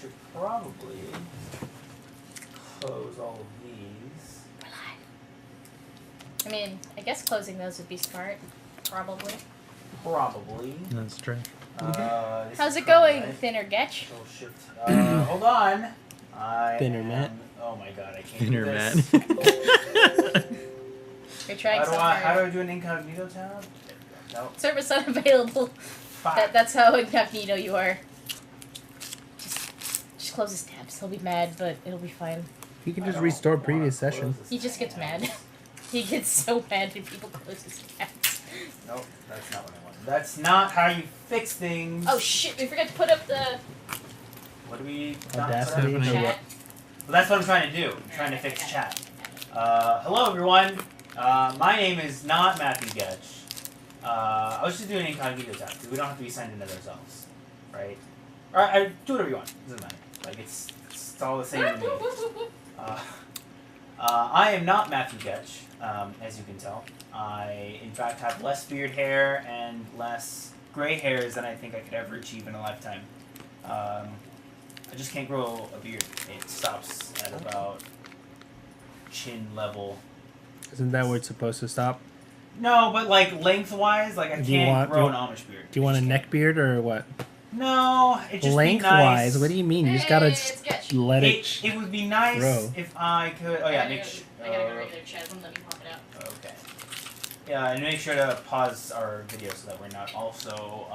should probably close all of these. I mean, I guess closing those would be smart. Probably. Probably. That's true. This How's is it going, correct. Thinner Getch? Oh, shift. Hold on. Thinner Matt. Oh my god, I can't Thinner do Matt. this. You're trying so How hard. do I do an incognito tab? No. Service unavailable. Fuck. That's how incognito you are. Just close his tabs. He'll be mad, but it'll be fine. You can I just don't restore wanna previous close session. this He just thing gets out. mad. He gets so mad when people close his tabs. Nope, that's not what I want. That's not how you fix things. Oh shit, we forgot to put up the What do we? Audacity. Well, chat. that's what I'm trying to do. I'm trying to fix chat. Hello everyone. My name is not Matthew Getch. I was just doing incognito tab because we don't have to be signed into ourselves, right? Or I do whatever you want. It doesn't matter. Like it's all the same to me. I am not Matthew Getch, as you can tell. I, in fact, have less beard hair and less gray hairs than I think I could ever achieve in a lifetime. I just can't grow a beard. It stops at about chin level. Isn't that where it's supposed to stop? No, but like lengthwise, like I Do you can't want- grow you- an Amish beard. Do you want I a just neck beard or what? can't. No, it just Lengthwise? be nice. What do you mean? You just gotta it's Getch. let it. It would be nice grow. if I could. Oh yeah, make I sure. gotta go regular chat. Let me pop it out. Okay. Yeah, and make sure to pause our video so that we're not also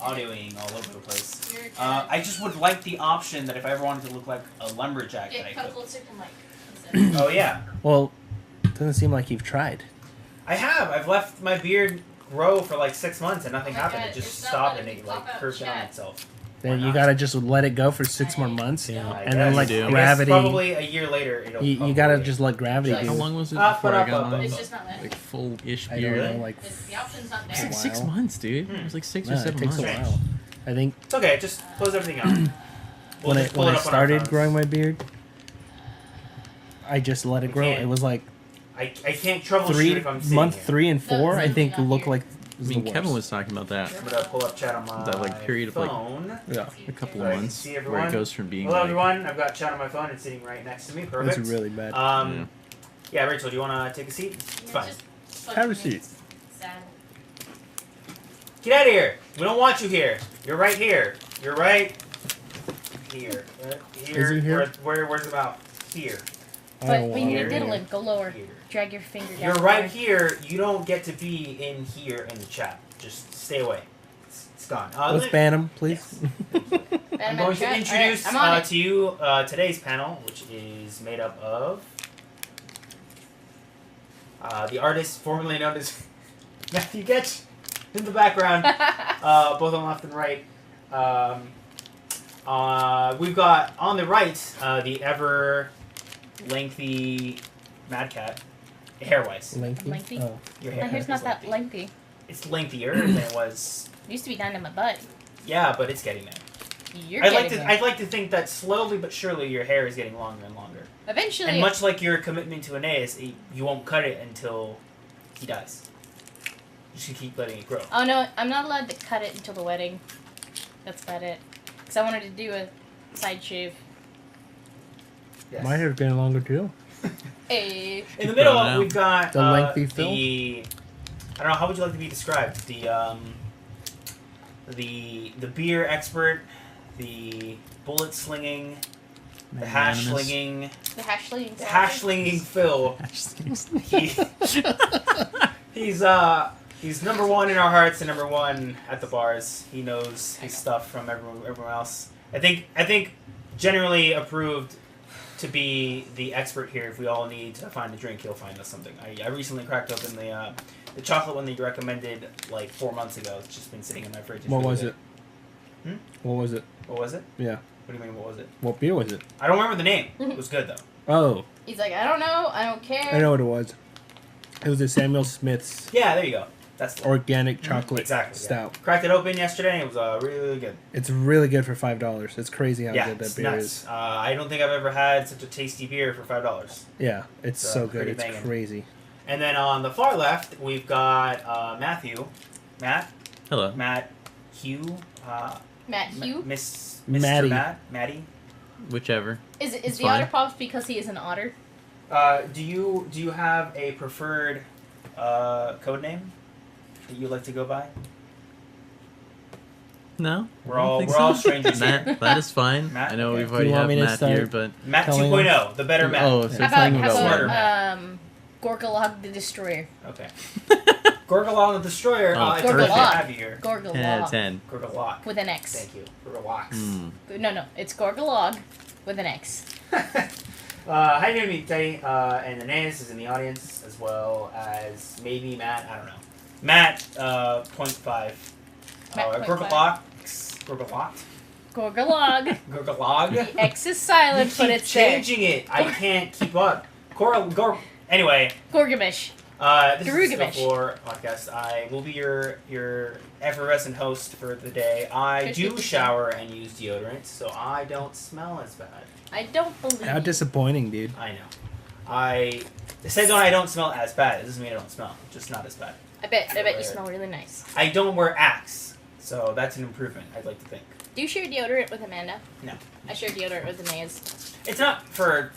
audioing all over the place. Your I just would like the option that if I ever wanted to look like a lumberjack that I Get could. closer to Mike. Oh yeah, Well, doesn't seem like you've tried. I have. I've left my beard grow for like 6 months and nothing Oh my happened. God, It just it's not stopped letting and me it like pop out curved in on chat. itself. Then Why you not? gotta just let it go for 6 more months, Yeah. I and then guess. like do. I guess gravity. probably a year later it'll. You probably- gotta just let gravity Like- do. How long was it Up, before I up, got up, mine? It's just not letting Like me. full-ish I don't beard. know, like The option's not It was there. like 6 Wow. months, dude. It was like 6 or no, 7 it takes months. a while. I think It's okay. Just close everything out. We'll when I just pull when it I up on our started phones. growing my beard, I just let it We grow. can't It was like I can't troubleshoot if I'm sitting month here. 3 and 4. No, I think not look here. like. I Was mean, the Kevin worst. was talking about that. I'm gonna pull up chat on my That, like, period of, like, phone. Yeah, A couple So I of can months see where everyone. it goes from being Hello like, everyone. I've got chat on my phone. It's sitting right next to me. Perfect. it's really bad. Yeah, Rachel, do you want to take a seat? It's fine. Have a seat. Sad. Get out of here. We don't want you here. You're right here. You're right here. Here. Is he here? Where's the mouth? Here. I But don't when you're Here. diddling, go lower. Here. Drag your finger down. You're right lower. here. You don't get to be in here in the chat. Just stay away. It's gone. Let's ban him, please. I'm going to introduce I'm on it. to you today's panel, which is made up of the artist formerly known as Matthew Getch in the background, both on left and right. We've got on the right the ever lengthy Mad Cat, hair-wise. Lengthy. Lengthy? Oh. Your My hair's not is that lengthy. It's lengthier than it was. It used to be down to my butt. Yeah, but it's getting there. You're I'd getting like to. there. I'd like to think that slowly but surely your hair is getting longer and longer. Eventually. And much like your commitment to Aeneas, you won't cut it until he dies. You should keep letting it grow. Oh no, I'm not allowed to cut it until the wedding. That's about it. Because I wanted to do a side shave. Yes. My hair's getting longer too. Hey. In the middle, Going out. we've got The lengthy fill? I don't know. How would you like to be described? The beer expert, the bullet slinging, the hash Magnanimous. slinging, The hash slinging. the hash slinging Phil. He, he's number one in our hearts and number one at the bars. He knows his stuff from everyone else. I think generally approved to be the expert here. If we all need to find a drink, he'll find us something. I recently cracked open the chocolate one that you recommended like 4 months ago. It's just been sitting in my fridge. It's What really was good. it? Hmm? What was it? What was it? Yeah. What do you mean? What was it? What beer was it? I don't remember the name. It was good though. Oh, He's like, I don't know, I don't care. I know what it was. It was a Samuel Smith's Yeah, there you go. That's the organic chocolate exactly. Yeah. stout. Cracked it open yesterday. And it was really good. It's really good for $5. It's crazy how Yeah, good that it's beer nuts. is. I don't think I've ever had such a tasty beer for $5. Yeah, it's It's, so good. pretty It's banging. crazy. And then on the far left, we've got Matthew. Matt. Hello. Matt Hugh. Matt Hugh. Mr. Maddie. Maddie. Whichever. Is It's the fine. otter pops because he is an otter? Do you have a preferred code name that you like to go by? No. We're I don't all think we're all so. strangers here. Matt, that is fine. Matt? I know Okay. we've Do already you want have me to Matt start here, but Matt Telling 2.0, the better Matt. oh, so How telling about, about Smarter how Matt. about Gorgalog the Destroyer? Okay. Gorgalon the Destroyer. Oh, It's perfect to Gorgalog. have you here. Gorgalog 10 out of 10. Gorgalok. with an X. Thank you. Gorgalox. Mm. No, it's Gorgalog with an X. Hi, name Teddy, and Anais is in the audience, as well as maybe Matt. I don't know. Matt, 0.5. Matt, 0.5. Gorgalok. Gorgalog. Gorgalog. The X is silent, You but keep it's there. changing it. I can't keep up. Anyway, Gorgamish. this is Garugamish. the Floor podcast. I will be your effervescent host for the day. I do shower and use deodorant, so I don't smell as bad. I don't believe. How disappointing, dude. I know. It says I don't smell as bad. It doesn't mean I don't smell. Just not as bad. I bet you smell really nice. I don't wear Axe, so that's an improvement, I'd like to think. Do you share deodorant with Amanda? No. I share deodorant with Anais. It's not for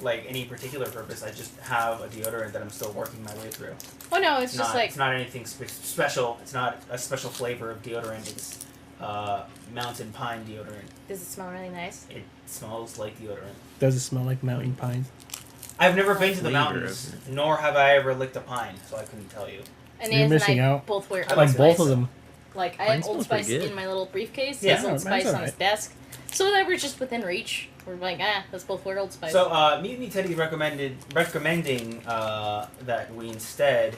any particular purpose. I just have a deodorant that I'm still working my way through. Oh no, it's just like It's not anything special. It's not a special flavor of deodorant. It's mountain pine deodorant. Does it smell really nice? It smells like deodorant. Does it smell like mountain pines? I've never been to the Flavor mountains, of nor have I ever licked a pine, so I couldn't tell you. Anais and missing I out. both wear I Old like Spice. both of them. Like I Mine have Old smells pretty Spice good. in my little briefcase. Yeah, He has Old mine's Spice on his alright. desk. So whenever it's just within reach, we're like, let's both wear Old Spice. So, Me Teddy recommending that we instead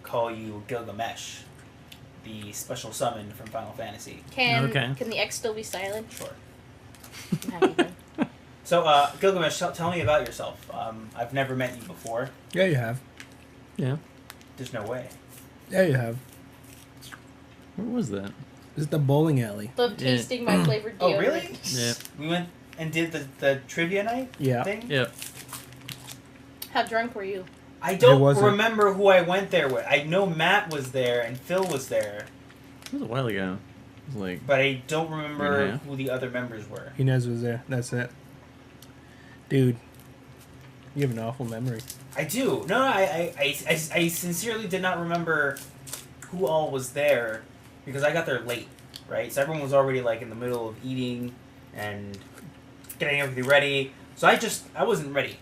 call you Gilgamesh, the special summon from Final Fantasy. can Okay. the X still be silent? Sure. I'm happy then. So, Gilgamesh, tell me about yourself. I've never met you before. Yeah, you have. Yeah. There's no way. Yeah, you have. Where was that? This is the bowling alley. Love tasting my flavored deodorant. Oh, really? Yeah. We went and did the trivia night Yeah. thing? Yep. How drunk were you? I don't wasn't. remember who I went there with. I know Matt was there and Phil was there, It was a while ago. It was like, but I don't remember Yeah. who the other members were. Inez was there. That's it. Dude, you have an awful memory. I do. No, I sincerely did not remember who all was there because I got there late, right? So everyone was already like in the middle of eating and getting everything ready. So I wasn't ready.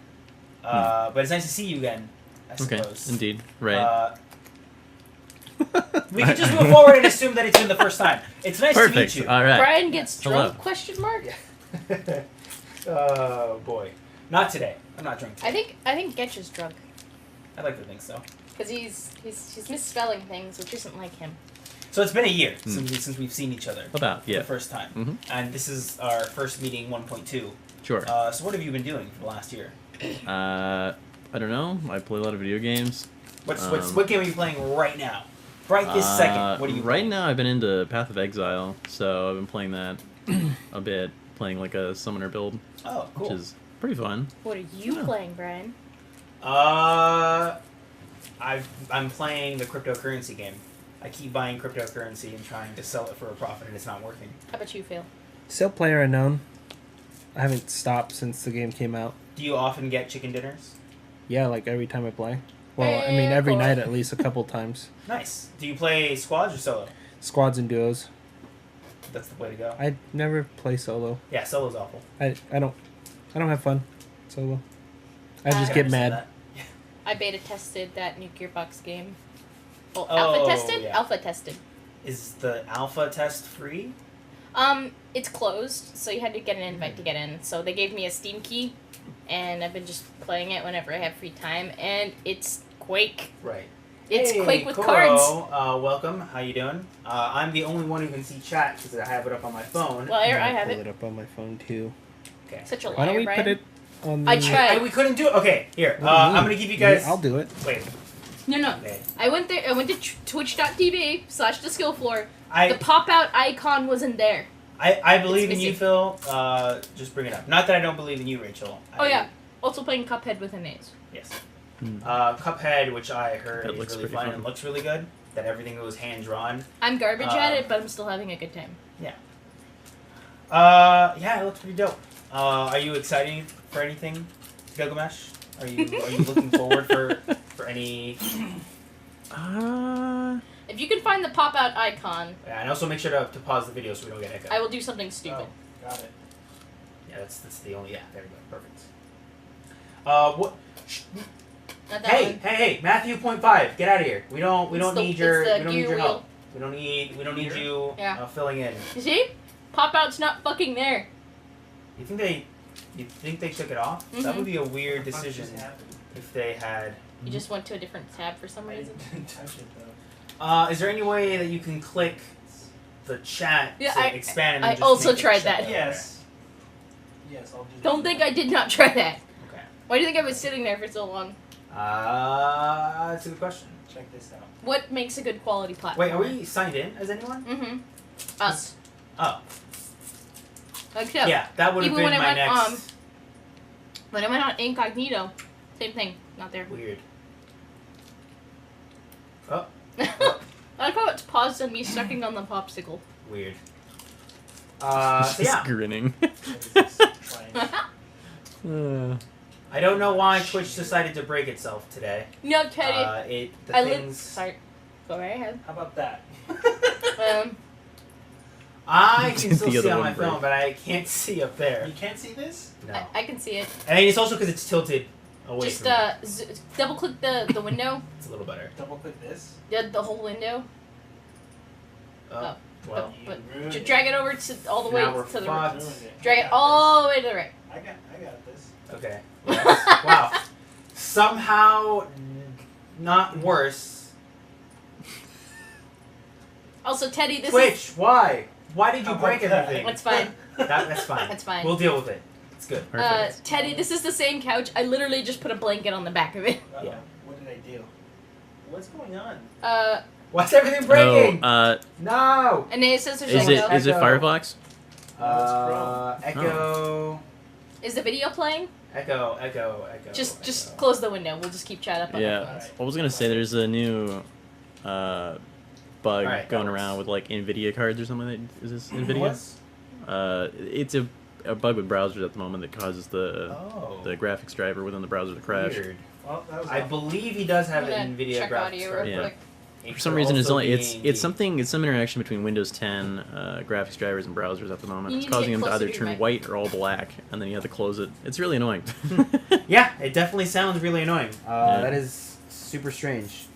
But it's nice to see you again, I okay, suppose. indeed. Right. We can just move forward and assume that it's been the first time. It's nice Perfect. to meet you. All right. Brian gets Hello. drunk? Question mark. Oh boy, not today. I'm not drunk today. I think Getch is drunk I like to think so. because he's misspelling things, which isn't like him. So it's been a year since we've seen each other About, for yeah. the first time, Mhm. and this is our first meeting 1.2. Sure. So what have you been doing for the last year? I don't know. I play a lot of video games. What game are you playing right now? Right this second. What are you Right playing? now, I've been into Path of Exile, so I've been playing that a bit. Playing like a summoner build, Oh, cool. which is pretty fun. What are you Yeah. playing, Brian? I'm playing the cryptocurrency game. I keep buying cryptocurrency and trying to sell it for a profit, and it's not working. How about you, Phil? Still player unknown. I haven't stopped since the game came out. Do you often get chicken dinners? Yeah, like every time I play. Well, I mean every boy. night at least a couple times. Nice. Do you play squads or solo? Squads and duos. That's the way to go. I never play solo. Yeah, solo's awful. I don't have fun solo. I just I get understand mad. that. I beta tested that new Gearbox game. Well, Oh, alpha tested? yeah. Alpha tested. Is the alpha test free? It's closed, so you had to get an invite to get in. So they gave me a Steam key, and I've been just playing it whenever I have free time, and it's Quake. Right. It's Hey, Quake with Koro, cards. Welcome. How you doing? I'm the only one who can see chat because I have it up on my phone. Well, here, I have pull it. it up on my phone too. Okay. Such a Why don't liar, we Brian. put it on the... I tried. We couldn't do it. Okay, here. What do you I'm mean? gonna give you guys. Yeah, I'll do it. Wait. No. Okay. I went there. I went to twitch.tv/the skill floor. The I pop-out icon wasn't there. believe in you, missing. Phil. Just bring it up. Not that I don't believe in you, Rachel. Oh, yeah. Also playing Cuphead with Inez. Yes. Hmm. Cuphead, which I heard That is looks really pretty fun fun. and looks really good. that everything was hand drawn. I'm garbage at it, but I'm still having a good time. Yeah, it looks pretty dope. Are you excited for anything, Gilgamesh? Are you looking forward for any? If you can find the pop-out icon, Yeah, and also make sure to pause the video so we don't get echo. I will do something stupid. Oh, got it. Yeah, that's the only. Yeah, there we go. Perfect. What? Not that Hey, one. hey, Matthew .5, get out of here. We don't It's the- need your it's the we don't need gear your wheel. help. We don't need you Yeah. filling in. You see? Pop-out's not fucking there. You think they took it off? That Mhm. would be a weird What the fuck decision just happened? if they had. You just went to a different tab for some I reason. didn't touch it though. Is there any way that you can click the chat Yeah, to I- expand? I and just also make it tried show? that. Okay. Yes. Yes, I'll just. Don't think I did not try that. Okay. Why do you think I was sitting there for so long? That's a good question. Check this out. What makes a good quality platform? Wait, are we signed in as anyone? Mm-hmm. Us. Oh, Except yeah, that would have even been when I my went, next. when I went on incognito, same thing. Not there. Weird. Oh, I like how it's paused on me sucking on the popsicle. weird. Just So yeah, grinning. What is this? Trying. I don't know why Twitch decided to break itself today. No, Teddy. The I things. Sorry. Go right ahead. How about that? I can still The see other on one my phone, broke. but I can't see up there. You can't see this? No. I can see it. And it's also because it's tilted away Just from me. double click the window. It's a little better. Double click this. The whole window. Oh, Oh. well. But ruined it. drag it over to all the way Now we're to the fucked. right. Ruined it. Drag I it got all the way to the right. this. I got this. Okay. Yes. Wow. Somehow not worse. Also, Teddy, this Twitch, why? Why did you How break about that? everything? That's fine. That's fine. That's fine. We'll deal with it. It's good. Perfect. Teddy, this is the same couch. I literally just put a blanket on the back of it. Uh-oh. Yeah. What did I do? What's going on? Why's everything breaking? No. And it says there's Is echo. it Echo. Firefox? Echo. Is the video playing? Echo. Just echo. close the window. We'll just keep chat up on Yeah. the phones. I was gonna say there's a new bug Alright, going that around works. with like NVIDIA cards or something. Is this NVIDIA? What? It's a bug with browsers at the moment that causes the graphics driver within the browser to crash. Weird. Well, that was I believe he does have I'm an gonna NVIDIA check graphics audio driver. real Yeah. quick. It For some could reason, it's also only be it's AMD. something. It's some interaction between Windows 10 graphics drivers and browsers at the moment. You It's need to causing get them to closer either to your turn mic. white or all black, and then you have to close it. It's really annoying. Yeah, it definitely sounds really annoying. Yeah. That is super strange.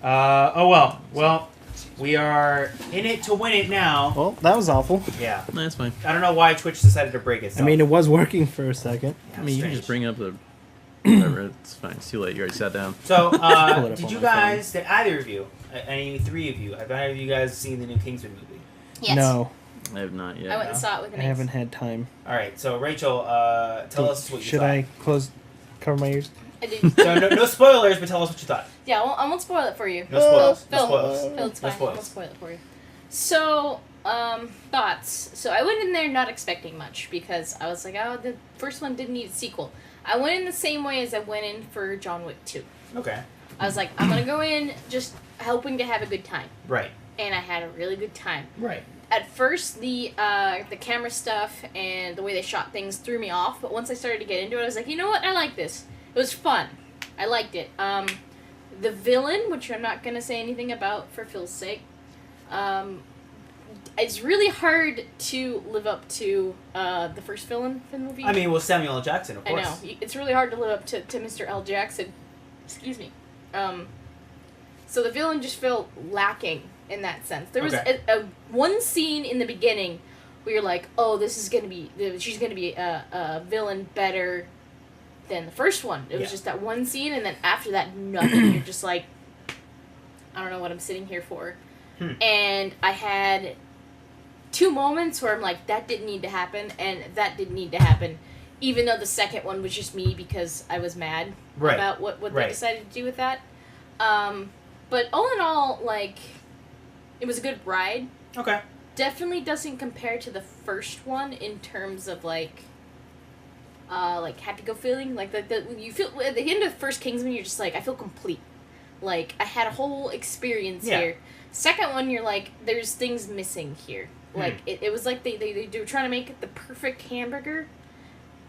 Oh well. Well, we are in it to win it now. Well, that was awful. Yeah. That's fine. I don't know why Twitch decided to break it. I mean, it was working for a second. Yeah, I mean, you can strange. just bring up the. Whatever, it's fine. It's too late. You already sat down. So, Pull it up did on you my guys, did either of you, any three of you, have either of you guys seen the new Kingsman movie? Yes. No, I have not yet. I went and saw it with an I ex. haven't had time. Alright, so Rachel, tell us what you Should thought. I cover my ears? I did. No spoilers, but tell us what you thought. Yeah, I won't spoil it for you. No spoilers. No Phil, spoilers. Phil, it's No fine. I won't spoilers. spoil it for you. So, thoughts. So I went in there not expecting much because I was like, oh, the first one didn't need a sequel. I went in the same way as I went in for John Wick 2. Okay. I was like, I'm gonna go in just hoping to have a good time. Right. And I had a really good time. Right. At first, the camera stuff and the way they shot things threw me off, but once I started to get into it, I was like, you know what? I like this. It was fun. I liked it. The villain, which I'm not going to say anything about for Phil's sake, it's really hard to live up to the first villain for the movie. I mean, well, Samuel L. Jackson, of I course. know. It's really hard to live up to Mr. L. Jackson. Excuse me. So the villain just felt lacking in that sense. There was Okay. a one scene in the beginning where you're like, oh, this is going to be, she's going to be a villain better than the first one. It was Yeah. just that one scene, and then after that, nothing. You're just like, I don't know what I'm sitting here for. And I had 2 moments where I'm like, that didn't need to happen, and that didn't need to happen. Even though the second one was just me because I was mad Right. about what they Right. decided to do with that. But all in all, like, it was a good ride. Okay. Definitely doesn't compare to the first one in terms of, like happy-go feeling. Like, you feel, at the end of the first Kingsman, you're just like, I feel complete. Like, I had a whole experience Yeah. here. Second one, you're like, there's things missing here. Like, it was like they were trying to make it the perfect hamburger,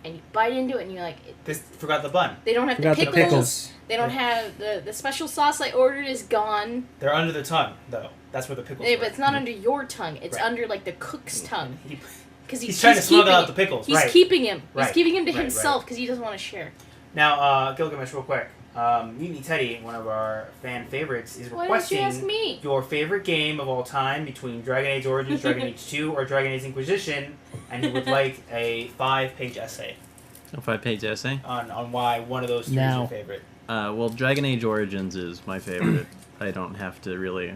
and you bite into it, and you're like... This forgot the bun. They don't have Forgot the the pickles. pickles. They don't have... The special sauce I ordered is gone. They're under the tongue, though. That's where the pickles Yeah, were. but it's not under your tongue. It's Right. under, like, the cook's tongue. He- Because He's trying to smuggle out the pickles. He's Right. keeping him. He's Right. keeping him to Right, himself because he doesn't want to share. Now, Gilgamesh, real quick. Mutiny Teddy, one of our fan favorites, is Why didn't you ask requesting me? your favorite game of all time between Dragon Age Origins, Dragon Age 2, or Dragon Age Inquisition, and he would like a 5-page essay A 5-page essay. on why one of those three is Now. your favorite. Well, Dragon Age Origins is my favorite. I don't have to really.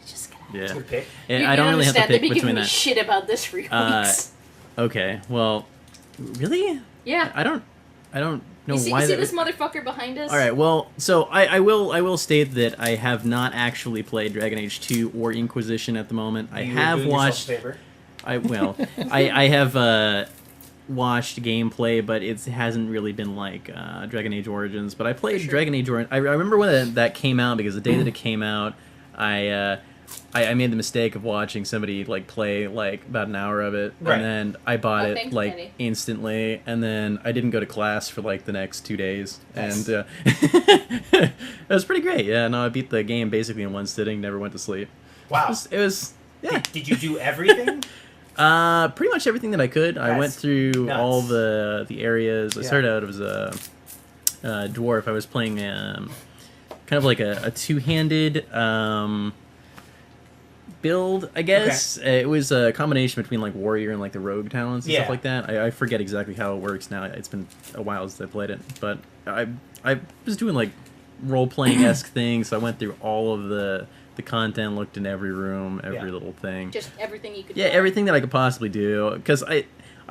Just gonna... Yeah. It's a good pick. And I don't really have to understand. pick They've been between giving me that. shit about this for weeks. Okay. Well, really? Yeah. I don't know You see, why you see that. this motherfucker behind us? All right. Well, so I will state that I have not actually played Dragon Age 2 or Inquisition at the moment. I You have doing yourself a watched. favor. I have watched gameplay, but it hasn't really been like Dragon Age Origins. But I played Sure. Dragon Age Origins. I remember when that came out because the day that it came out, I made the mistake of watching somebody like play like about an hour of it, Right. and then I bought Oh, it thanks, like Daddy. instantly, and then I didn't go to class for like the next 2 days, Nice. and it was pretty great. Yeah, no, I beat the game basically in one sitting. Never went to sleep. Wow. It was yeah. Did you do everything? Pretty much everything that I could. I That's went through nuts. all the areas. I Yeah. started out as a dwarf. I was playing kind of like a two-handed build, I guess. It was a combination between like warrior and like the rogue talents and Yeah. stuff like that. I forget exactly how it works now. It's been a while since I played it, but I was doing like role-playing esque things. So I went through all of the content, looked in every room, every Yeah. little thing. Just everything you could Yeah, do. everything that I could possibly do. Because I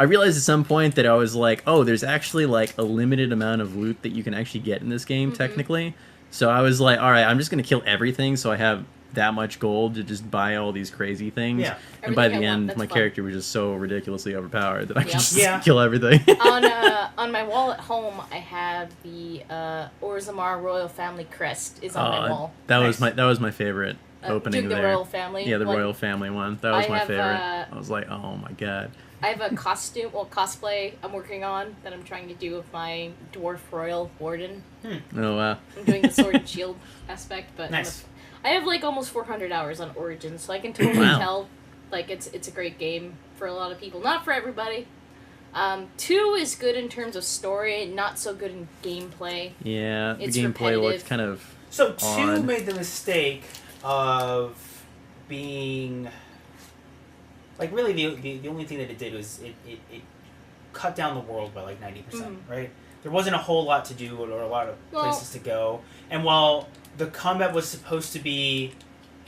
realized at some point that I was like, oh, there's actually like a limited amount of loot that you can actually get in this game, Mhm. technically. So I was like, all right, I'm just going to kill everything so I have that much gold to just buy all these crazy things. Yeah. And by the Everything I want, end, that's my fun. character was just so ridiculously overpowered that I could Yep. just Yeah. kill everything. On my wall at home, I have the Orzammar royal family crest is on my wall. that Nice. was my favorite opening Doing the there. royal family. Yeah, the one. royal family one. That was I my have, favorite. I was like, oh my god. I have a cosplay I'm working on that I'm trying to do of my dwarf royal warden. Oh wow. I'm doing the sword and shield aspect, but Nice. I have like almost 400 hours on Origins, so I can totally Wow. tell like it's a great game for a lot of people, not for everybody. 2 is good in terms of story, not so good in gameplay. Yeah, It's the gameplay looked repetitive. kind of So 2 Odd. made the mistake of being like really the only thing that it did was it cut down the world by like 90%, right? There wasn't a whole lot to do or a lot of places to go. And while the combat was supposed to be,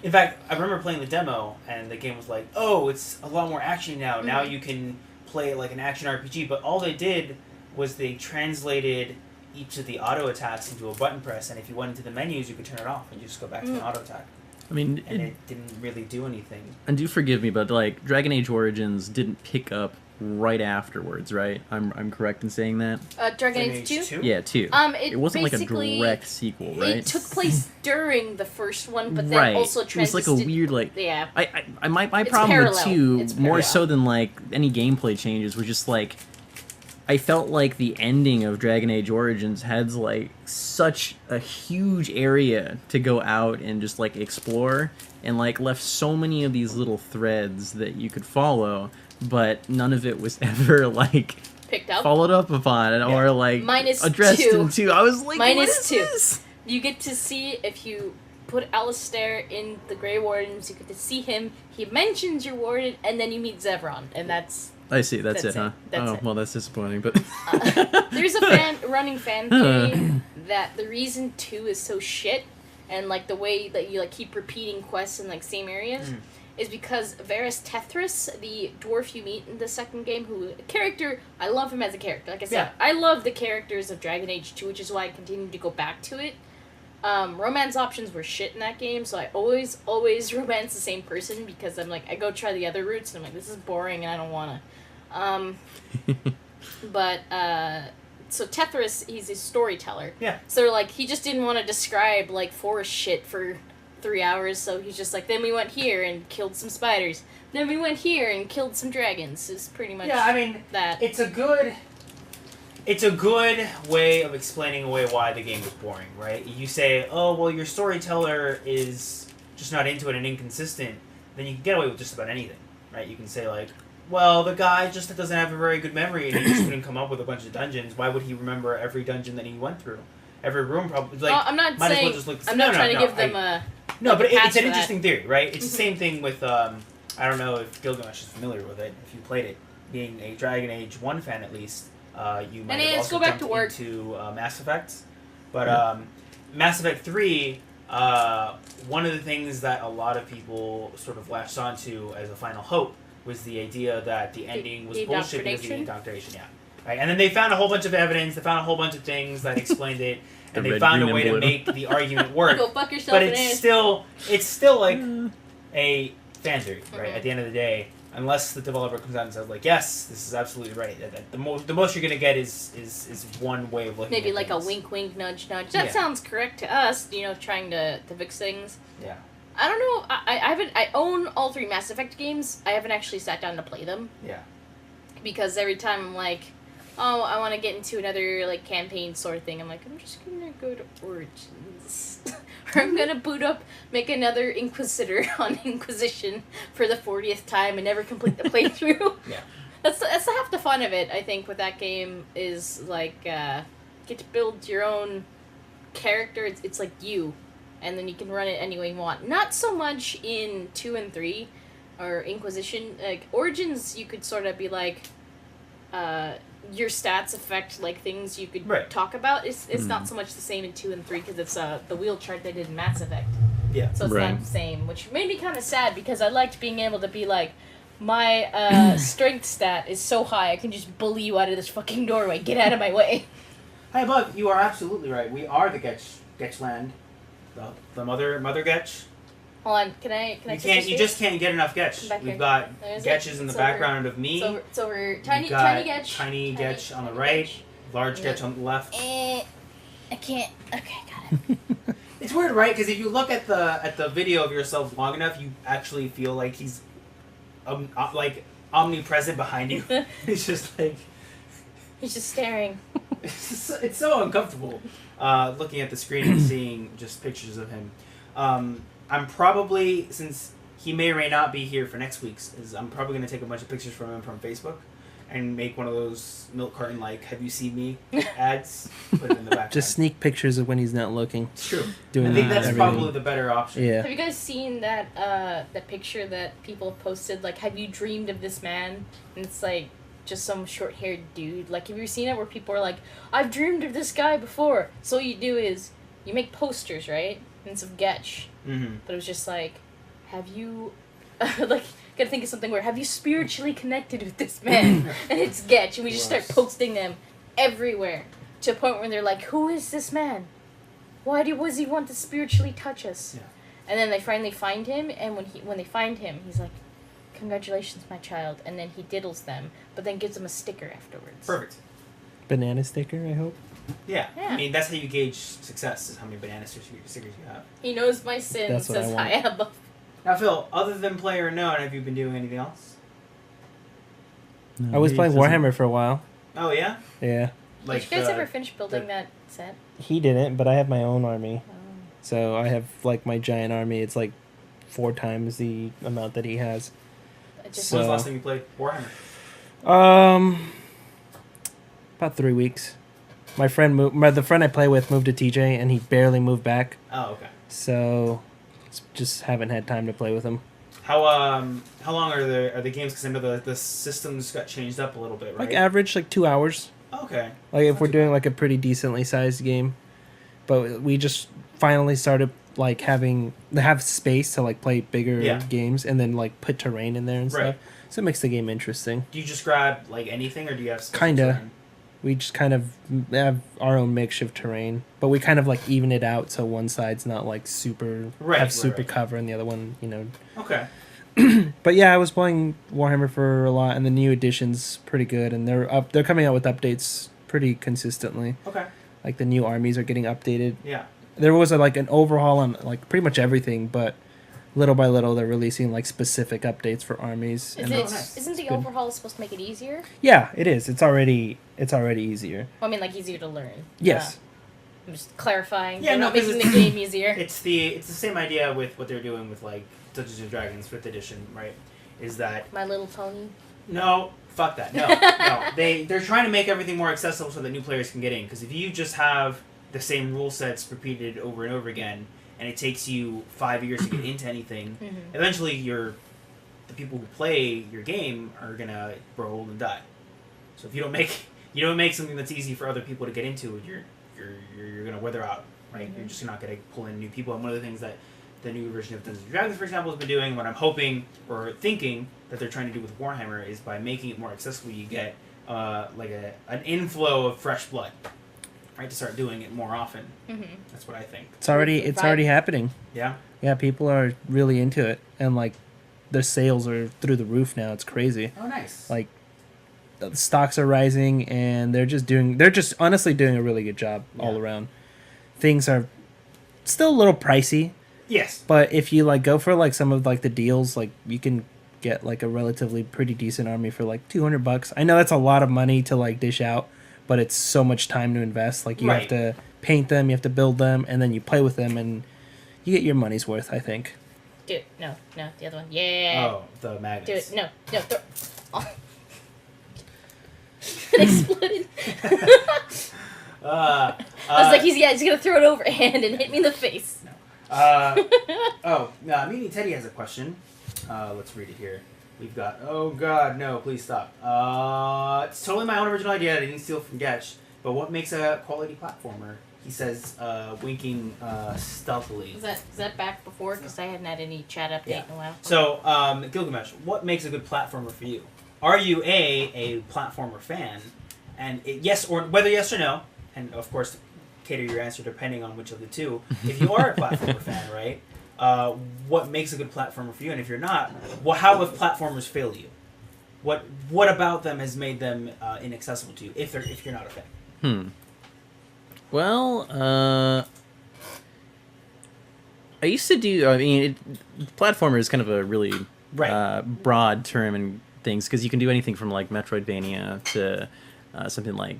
in fact, I remember playing the demo and the game was like, oh, it's a lot more action now. Now you can play it like an action RPG. But all they did was they translated each of the auto attacks into a button press, and if you went into the menus, you could turn it off and just go back to an auto attack. I mean, And it didn't really do anything. and do forgive me, but like Dragon Age Origins didn't pick up right afterwards, right? I'm correct in saying that. Dragon Age 2? 2? Yeah, two. It wasn't like a basically- direct sequel, right? It took place during the first one, but then right. also It was like a transited. weird like. Yeah. My It's problem with parallel. 2 It's more parallel. so than like any gameplay changes was just like I felt like the ending of Dragon Age Origins had like such a huge area to go out and just like explore and like left so many of these little threads that you could follow, but none of it was ever like Picked up. followed up upon or like Minus addressed 2. in 2. I was like, Minus what is 2. this? You get to see, if you put Alistair in the Grey Wardens, you get to see him, he mentions your warden, and then you meet Zevron, and that's... I see, that's That's it, it. huh? That's oh, it. well, that's disappointing, but... There's a running fan theory that the reason 2 is so shit, and like the way that you like keep repeating quests in like same areas, is because Varys Tethris, the dwarf you meet in the second game, who character, I love him as a character. Like I said, Yeah. I love the characters of Dragon Age 2, which is why I continue to go back to it. Romance options were shit in that game, so I always romance the same person because I'm like, I go try the other routes and I'm like, this is boring and I don't wanna. But so Tethris, he's a storyteller. Yeah. So like he just didn't want to describe like forest shit for 3 hours, so he's just like, then we went here and killed some spiders. Then we went here and killed some dragons. Is pretty much Yeah, I mean, that. it's a good way of explaining away why the game was boring, right? You say, oh, well, your storyteller is just not into it and inconsistent, then you can get away with just about anything, right? You can say, like, well, the guy just doesn't have a very good memory and he just couldn't come up with a bunch of dungeons. Why would he remember every dungeon that he went through? Every room probably, like, I'm not might saying, as well just look... I'm not trying to give them a... No, like but a pass it's an for that. interesting theory, right? It's the same thing with, I don't know if Gilgamesh is familiar with it, if you played it. Being a Dragon Age 1 fan, at least, you might have let's also go back jumped to work. into Mass Effect. But Mass Effect 3, one of the things that a lot of people sort of latched onto as a final hope was the idea that the ending was the bullshit because of the indoctrination? indoctrination, yeah. Right? And then they found a whole bunch of evidence, they found a whole bunch of things that explained it, and The they red, found a green, way and to blue. make the argument work. Go fuck yourself But in it's the still like a fan theory, right? Mhm. At the end of the day, unless the developer comes out and says like, yes, this is absolutely right. The most you're gonna get is one way of looking. Maybe at like a things. wink, wink, nudge, nudge. That Yeah. sounds correct to us. Trying to fix things. Yeah. I don't know. I haven't. I own all 3 Mass Effect games. I haven't actually sat down to play them Yeah. because every time I'm like, oh, I want to get into another like campaign sort of thing. I'm like, I'm just gonna go to Origins, or I'm gonna boot up, make another Inquisitor on Inquisition for the 40th time and never complete the playthrough. Yeah. That's half the fun of it. I think with that game is like get to build your own character. It's like you, and then you can run it any way you want. Not so much in 2 and 3 or Inquisition. Like Origins, you could sort of be like, your stats affect like things you could Right. talk about. It's not so much the same in 2 and 3 because it's the wheel chart they did in Mass Effect. Yeah. So it's Right. not the same, which made me kind of sad because I liked being able to be like, my strength stat is so high I can just bully you out of this fucking doorway. Get out of my way. Hi, Bug. You are absolutely right. We are the Getchland, the mother Getch. Hold on, can I? You just can't get enough Getch. Back We've here. got There's Getches it. in the It's background of me. It's over. You've Tiny got Getch. Tiny Getch on the tiny right. Getch. Large Yeah. Getch on the left. I can't. Okay, got it. It's weird, right? Because if you look at the video of yourself long enough, you actually feel like he's like omnipresent behind you. It's just like He's just staring. it's so uncomfortable looking at the screen and seeing just pictures of him. I'm probably, since he may or may not be here for next week's, I'm probably going to take a bunch of pictures from him from Facebook and make one of those milk carton like "Have you seen me?" ads. Put it in the background. Just sneak pictures of when he's not looking. It's true. Doing I think that's everything. probably the better option. Yeah. Have you guys seen that picture that people posted? Like, have you dreamed of this man? And it's like just some short-haired dude. Like, have you seen it where people are like, I've dreamed of this guy before? So what you do is you make posters, right? And it's of Getch. Mm-hmm. But it was just like, have you, like, gotta think of something where, have you spiritually connected with this man? And it's Getch, and we just start Gross. posting them everywhere to a point where they're like, who is this man? Why does he want to spiritually touch us? Yeah. And then they finally find him, and when they find him, he's like, congratulations, my child. And then he diddles them, but then gives them a sticker afterwards. Perfect. Banana sticker, I hope. Yeah. Yeah. I mean, that's how you gauge success, is how many banana stickers you have. He knows my sin, That's what I says want. Hayaba. Now, Phil, other than Player Unknown, have you been doing anything else? I was playing Warhammer for a while. Oh, yeah? Yeah. Did you guys ever finish building that set? He didn't, but I have my own army. Oh. So I have like my giant army. It's like 4 times the amount that he has. I just When was the So- last time you played Warhammer? About 3 weeks. My friend the friend I play with moved to TJ, and he barely moved back. Oh, okay. So just haven't had time to play with him. How long are the games? Because I know the systems got changed up a little bit, right? Like average, like 2 hours. Okay. Like if Not we're too doing bad. like a pretty decently sized game, but we just finally started like have space to like play bigger Yeah. games and then like put terrain in there and Right. stuff. So it makes the game interesting. Do you just grab like anything, or do you have special Kinda. terrain? We just kind of have our own makeshift terrain, but we kind of like even it out so one side's not like super Right, super right. cover and the other one, Okay. But yeah, I was playing Warhammer for a lot, and the new edition's pretty good, and they're coming out with updates pretty consistently. Okay. Like the new armies are getting updated. Yeah. There was an overhaul on like pretty much everything, but little by little they're releasing like specific updates for armies. Is and it, nice. isn't the good. overhaul supposed to make it easier? Yeah, it is. It's already easier. Well, I mean, like easier to learn. Yes. I'm just clarifying. Yeah, They're no, not making 'cause the game easier. It's the same idea with what they're doing with like Dungeons and Dragons 5th edition, right? Is that My Little Pony. no, fuck that, no, no. They're trying to make everything more accessible so that new players can get in. Because if you just have the same rule sets repeated over and over again, and it takes you 5 years to get into anything, eventually the people who play your game are gonna grow old and die. So if you don't make something that's easy for other people to get into, you're gonna wither out, right? You're just not gonna pull in new people. And one of the things that the new version of Dungeons and Dragons, for example, has been doing, what I'm hoping or thinking that they're trying to do with Warhammer, is by making it more accessible, you get like an inflow of fresh blood, right? To start doing it more often. That's what I think. It's already happening. Yeah. Yeah, people are really into it, and like their sales are through the roof now. It's crazy. Oh, nice. Like the stocks are rising, and they're just honestly doing a really good job all around. Things are still a little pricey, yes. but if you like go for like some of like the deals, like you can get like a relatively pretty decent army for like $200. I know that's a lot of money to like dish out, but it's so much time to invest. Like you have to paint them, you have to build them, and then you play with them, and you get your money's worth, I think. Do it. No, the other one. Yeah. Oh, the magnets. Do it. No. Oh. It exploded. I was like, he's gonna throw it overhand and hit me in the face. Meanie Teddy has a question. Let's read it here. We've got, oh god, no, please stop. It's totally my own original idea. I didn't steal from Getch. But what makes a quality platformer? He says, winking stealthily. Is that back before? Because I hadn't had any chat update in a while. So, Gilgamesh, what makes a good platformer for you? Are you a platformer fan? And whether yes or no, and of course, cater your answer depending on which of the two. If you are a platformer fan, right? What makes a good platformer for you? And if you're not, how have platformers failed you? What about them has made them inaccessible to you? If you're not a fan. Well, I used to do. I mean, platformer is kind of a really broad term and things, because you can do anything from like Metroidvania to something like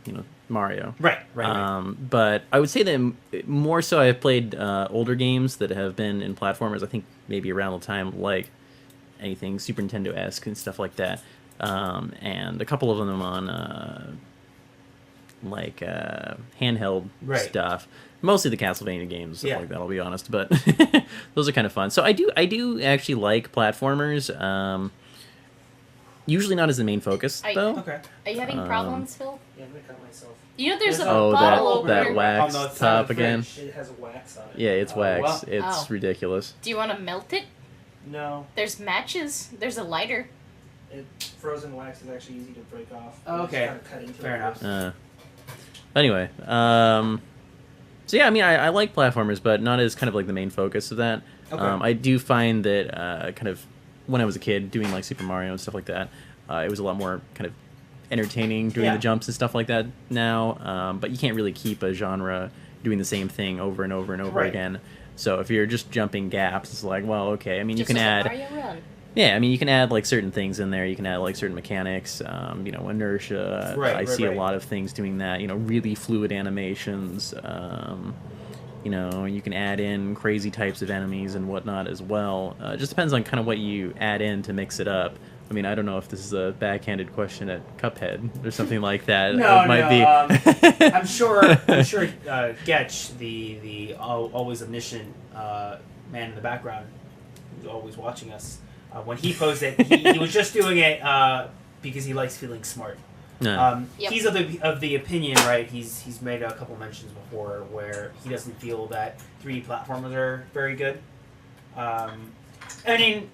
Mario. Right. But I would say that more so I've played older games that have been in platformers. I think maybe around the time like anything Super Nintendo-esque and stuff like that, and a couple of them on handheld stuff. Mostly the Castlevania games, stuff like that. I'll be honest, but those are kind of fun. So I do actually like platformers. Usually not as the main focus, though. Okay. Are you having problems, Phil? Yeah, I'm gonna cut myself. You know there's a bottle opener. that wax on the side top of the again. fridge. It has wax on it. Yeah, it's wax. well. It's ridiculous. Do you want to melt it? No, There's matches. There's a lighter. frozen wax is actually easy to break off. Oh, You okay. just gotta cut into Fair it enough. first. Anyway, so yeah, I mean, I like platformers, but not as kind of like the main focus of that. Okay. I do find that kind of when I was a kid doing like Super Mario and stuff like that, it was a lot more kind of entertaining doing the jumps and stuff like that now. But you can't really keep a genre doing the same thing over and over and over again. So if you're just jumping gaps, it's like, well, okay. I mean, Just you can like add. Mario Run. Yeah, I mean, you can add like certain things in there. You can add like certain mechanics, inertia. I see a lot of things doing that. Really fluid animations. You can add in crazy types of enemies and whatnot as well. It just depends on kind of what you add in to mix it up. I mean, I don't know if this is a backhanded question at Cuphead or something like that. No, it might be. I'm sure Getch, the always omniscient man in the background, who's always watching us, when he posed it, he was just doing it because he likes feeling smart. He's of the opinion, right? He's made a couple mentions before where he doesn't feel that 3D platformers are very good. I mean,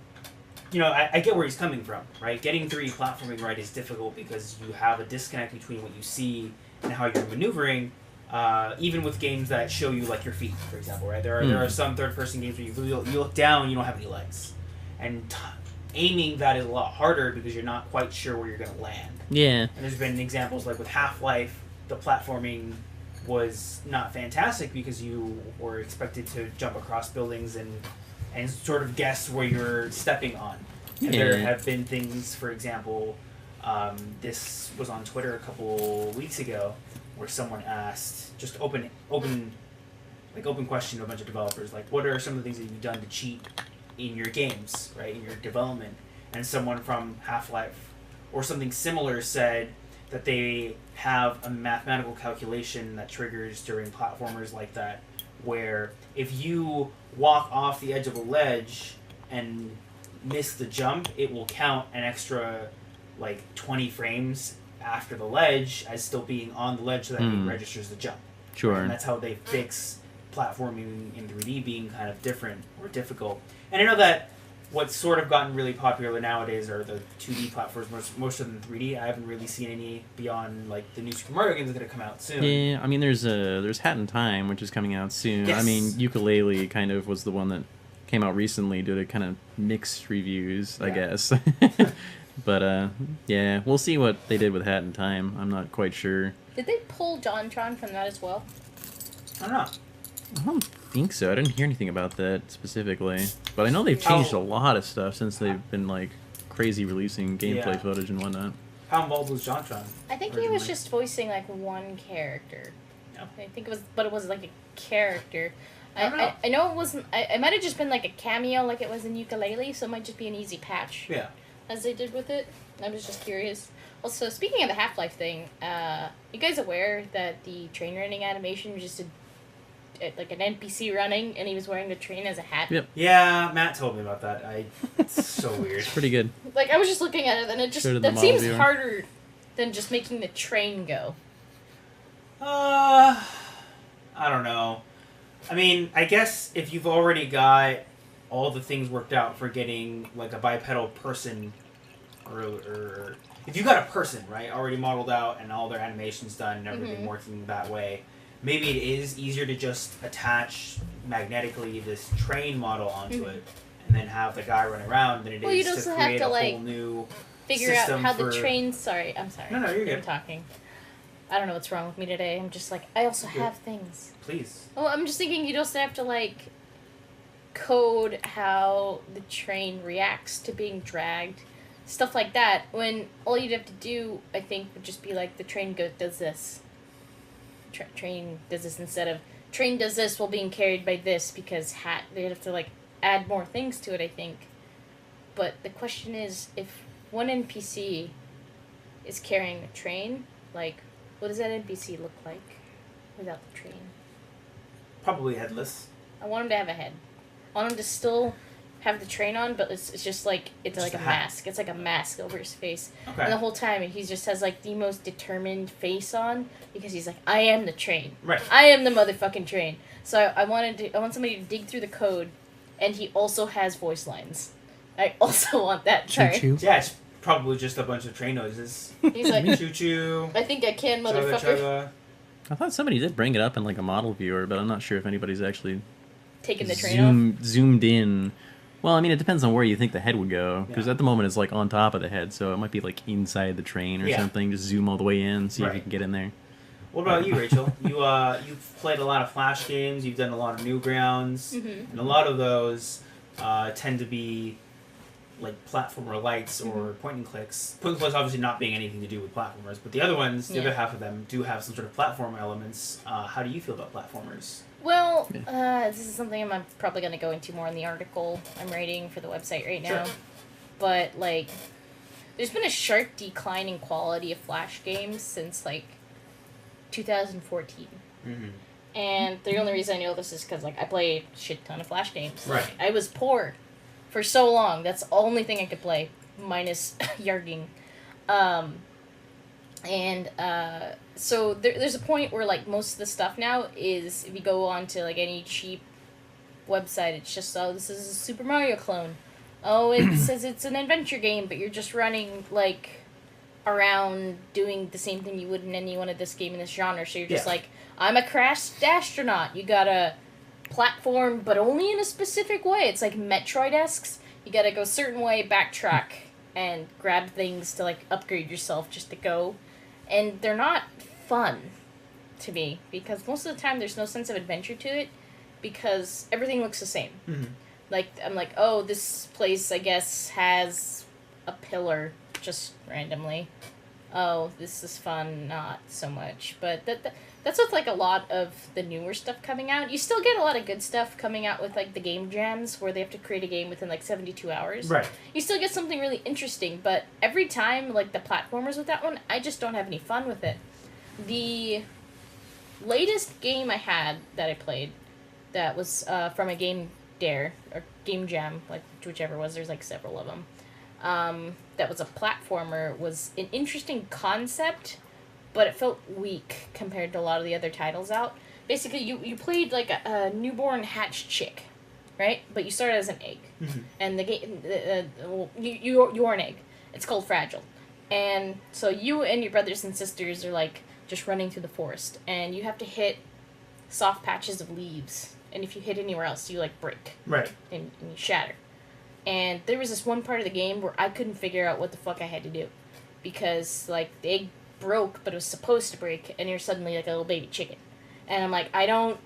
I get where he's coming from, right? Getting 3D platforming right is difficult because you have a disconnect between what you see and how you're maneuvering. Even with games that show you like your feet, for example, right? There are some third-person games where you look down, you don't have any legs, and aiming that is a lot harder because you're not quite sure where you're going to land. Yeah. And there's been examples like with Half-Life the platforming was not fantastic because you were expected to jump across buildings and sort of guess where you're stepping on. And there Yeah. have been things, for example, this was on Twitter a couple weeks ago, where someone asked, just open question to a bunch of developers, like, what are some of the things that you've done to cheat in your games, right, in your development? And someone from Half-Life or something similar said that they have a mathematical calculation that triggers during platformers like that, where if you walk off the edge of a ledge and miss the jump, it will count an extra, like, 20 frames after the ledge as still being on the ledge, so that it registers the jump. Sure. And that's how they fix platforming in 3D being kind of different or difficult. And I know that what's sort of gotten really popular nowadays are the 2D platforms, most of them 3D. I haven't really seen any beyond, like, the new Super Mario games that are going to come out soon. Yeah, I mean, there's Hat in Time, which is coming out soon. Yes. I mean, Ukulele kind of was the one that came out recently, did a kind of mixed reviews, I guess. But, yeah, we'll see what they did with Hat in Time. I'm not quite sure. Did they pull JonTron from that as well? I don't know. I don't think so. I didn't hear anything about that specifically. But I know they've changed a lot of stuff since they've been, like, crazy releasing gameplay footage and whatnot. How involved was JonTron? I think he was just voicing like one character. Yeah. I think it was, but it was like a character. I don't know. I know it wasn't. It might have just been like a cameo, like it was in Ukulele. So it might just be an easy patch, Yeah. as they did with it. I was just curious. Also, speaking of the Half-Life thing, you guys aware that the train running animation was just like an NPC running, and he was wearing the train as a hat? Yep. Yeah, Matt told me about that. It's so weird. Pretty good. Like, I was just looking at it, and it just Showed it in that the seems model viewer. harder than just making the train go. I don't know. I mean, I guess if you've already got all the things worked out for getting, like, a bipedal person, or if you got a person, right, already modeled out and all their animations done and everything working that way, maybe it is easier to just attach magnetically this train model onto it and then have the guy run around than it Well, is you'd to also create have to, a like, whole new Figure out system how for... the train. Sorry, I'm sorry. No, you're I'm good. talking. I don't know what's wrong with me today. I'm just like, I also Good. have things. Please. Well, I'm just thinking you'd also have to, like, code how the train reacts to being dragged. Stuff like that. When all you'd have to do, I think, would just be like, the train does this. Train does this instead of, train does this while being carried by this, because they'd have to, like, add more things to it, I think. But the question is, if one NPC is carrying a train, like, what does that NPC look like without the train? Probably headless. I want him to have a head. I want him to still have the train on, but it's just like, it's Just like a a hat. mask. It's like a mask over his face. Okay. And the whole time, he just has, like, the most determined face on, because he's like, I am the train. Right. I am the motherfucking train. So I want somebody to dig through the code, and he also has voice lines. I also want that. Sorry. Choo choo. Yeah, it's probably just a bunch of train noises. He's like, Choo choo. I think I can, Chugga motherfucker. chugga. I thought somebody did bring it up in, like, a model viewer, but I'm not sure if anybody's actually Taking the train off. zoomed in. Well, I mean, it depends on where you think the head would go, because Yeah. at the moment it's, like, on top of the head, so it might be, like, inside the train or Yeah. something. Just zoom all the way in, see if Right. you can get in there. What about you, Rachel? You've played a lot of Flash games. You've done a lot of Newgrounds, and a lot of those tend to be like platformer lights or point and clicks. Point and clicks obviously not being anything to do with platformers, but the other ones, the Yeah. other half of them, do have some sort of platform elements. How do you feel about platformers? Well, this is something I'm probably going to go into more in the article I'm writing for the website right now. Sure. But, like, there's been a sharp decline in quality of Flash games since, like, 2014. Mm-hmm. And the only reason I know this is because, like, I play a shit ton of Flash games. Right. Like, I was poor for so long. That's the only thing I could play, minus Yarging. So there's a point where, like, most of the stuff now is, if you go on to, like, any cheap website, it's just, oh, this is a Super Mario clone. Oh, it says it's an adventure game, but you're just running, like, around doing the same thing you would in any one of this game in this genre. So you're just Yeah. like, I'm a crashed astronaut. You gotta platform, but only in a specific way. It's like Metroid-esque. You gotta go a certain way, backtrack, and grab things to, like, upgrade yourself just to go. And they're not fun to me because most of the time there's no sense of adventure to it because everything looks the same. Mm-hmm. Like, I'm like, oh, this place, I guess, has a pillar just randomly. Oh, this is fun, not so much. But that's with, like, a lot of the newer stuff coming out. You still get a lot of good stuff coming out with, like, the game jams, where they have to create a game within, like, 72 hours. Right. You still get something really interesting, but every time, like, the platformers with that one, I just don't have any fun with it. The latest game I had that I played that was from a game dare, or game jam, like, whichever was, there's, like, several of them. That was a platformer, was an interesting concept, but it felt weak compared to a lot of the other titles out. Basically, you played like a newborn hatched chick, right? But you started as an egg, and the game you're an egg. It's called Fragile, and so you and your brothers and sisters are like just running through the forest, and you have to hit soft patches of leaves, and if you hit anywhere else, you like break, Right. and you shatter. And there was this one part of the game where I couldn't figure out what the fuck I had to do. Because, like, the egg broke, but it was supposed to break, and you're suddenly like a little baby chicken. And I'm like, I don't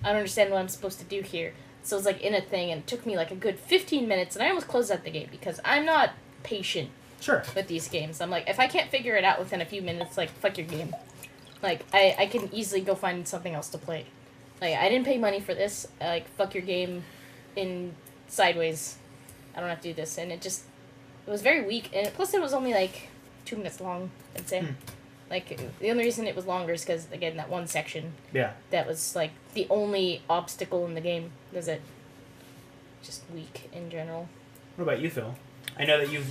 understand what I'm supposed to do here. So it's like in a thing, and it took me like a good 15 minutes, and I almost closed out the game, because I'm not patient Sure. with these games. I'm like, if I can't figure it out within a few minutes, like, fuck your game. Like, I can easily go find something else to play. Like, I didn't pay money for this. Like, fuck your game in sideways. I don't have to do this, and it was very weak, and plus it was only like 2 minutes long, I'd say. Like, the only reason it was longer is because, again, that one section, Yeah. that was like the only obstacle in the game. Was it just weak in general? What about you, Phil? I know that you've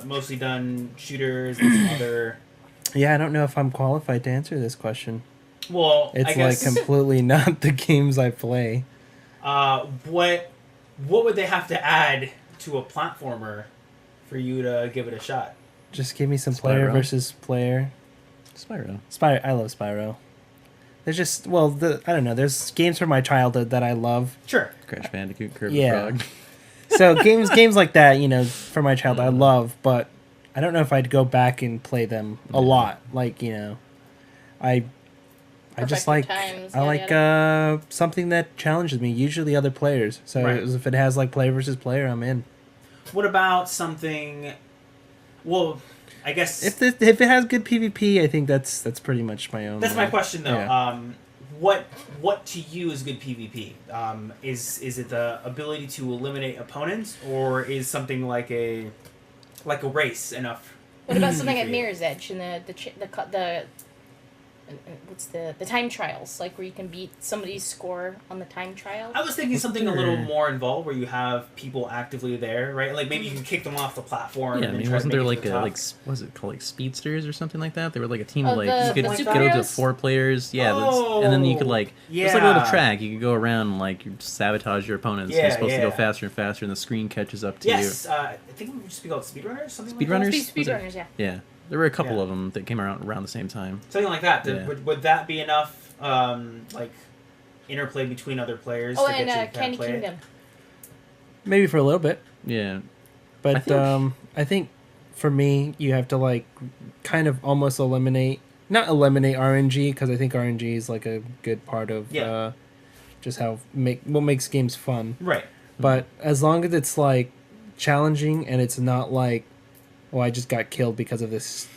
mostly done shooters and some other. Yeah, I don't know if I'm qualified to answer this question. Well, It's I guess. like completely not the games I play. What would they have to add to a platformer for you to give it a shot? Just give me some player Spyro. versus player. Spyro. Spyro, I love Spyro. There's just I don't know. There's games from my childhood that I love. Sure. Crash Bandicoot, Curve Yeah. the Frog. So games like that, from my childhood, I love. But I don't know if I'd go back and play them a lot. Like I just Perfect like times, I yada, like something that challenges me. Usually other players. So Right. if it has like player versus player, I'm in. What about something? Well, I guess If it has good PvP, I think that's pretty much my own. that's my question though. Yeah. What to you is good PvP? Is it the ability to eliminate opponents, or is something like a race enough? What about something for at you? Mirror's Edge and the what's the time trials, like where you can beat somebody's score on the time trial? I was thinking something a little more involved, where you have people actively there, right? Like maybe you can kick them off the platform. Yeah, I and then mean, try wasn't to there make like it to a the like top. what was it called, like speedsters or something like that? They were like a team Oh, of like the you could Like get up to superheroes? 4 players. Yeah, and then you could like it's like a Yeah. little track. You could go around and like you sabotage your opponents. Yeah, You're supposed to go yeah. faster and faster, and the screen catches up to Yes, I think it would just be called speedrunners. Something like that? Speedrunners? Speedrunners, yeah. you. Yeah, there were a couple Yeah. of them that came around the same time. Something like that. Yeah. Would that be enough? Like interplay between other players. Oh, to get and you to Candy play it? Kingdom. Maybe for a little bit. Yeah, But I I think for me, you have to like kind of almost not eliminate RNG, because I think RNG is like a good part of Yeah. just what makes games fun. Right. But as long as it's like challenging and it's not like, oh, I just got killed because of this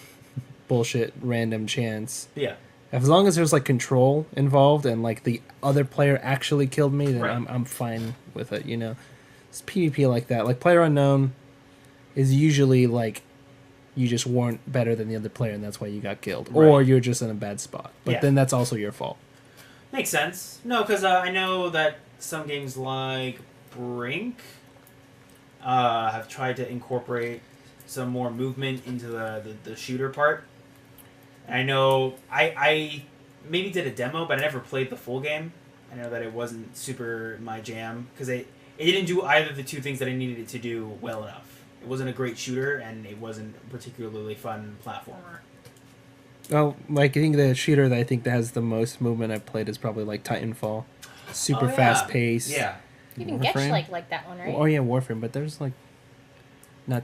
bullshit random chance. Yeah. As long as there's like control involved and like the other player actually killed me, then Right. I'm fine with it. It's PvP like that. Like PlayerUnknown is usually like you just weren't better than the other player and that's why you got killed, or Right. you're just in a bad spot. But Yeah. then that's also your fault. Makes sense. No, because I know that some games like Brink have tried to incorporate some more movement into the shooter part. And I know I maybe did a demo, but I never played the full game. I know that it wasn't super my jam because it didn't do either of the two things that I needed it to do well enough. It wasn't a great shooter, and it wasn't a particularly fun platformer. Well, like I think the shooter that has the most movement I've played is probably like Titanfall. Super Oh, yeah. fast paced. Yeah. Even Warframe? Getch like that one, right? Oh yeah, Warframe, but there's like not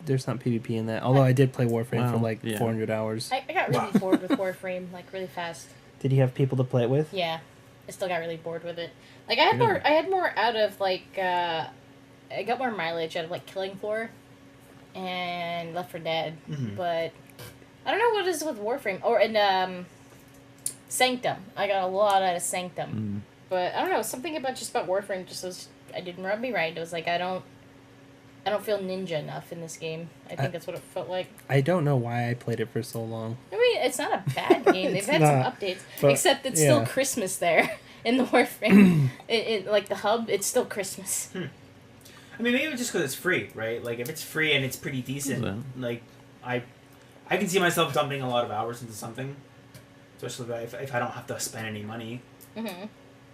there's not PvP in that. Although I did play Warframe for Wow, like yeah. 400 hours. I got really bored with Warframe, like really fast. Did you have people to play it with? Yeah, I still got really bored with it. Like I Good. had more out of like I got more mileage out of like Killing Floor and Left 4 Dead, but I don't know what it is with Warframe or in Sanctum. I got a lot out of Sanctum, but I don't know, something about Warframe just was I didn't rub me right. It was like I don't feel ninja enough in this game. I think that's what it felt like. I don't know why I played it for so long. I mean, it's not a bad game. They've had some updates, but, except it's still Christmas there in the Warframe. it like the hub, it's still Christmas. I mean, maybe just because it's free, right? Like, if it's free and it's pretty decent, like, I can see myself dumping a lot of hours into something, especially if I don't have to spend any money.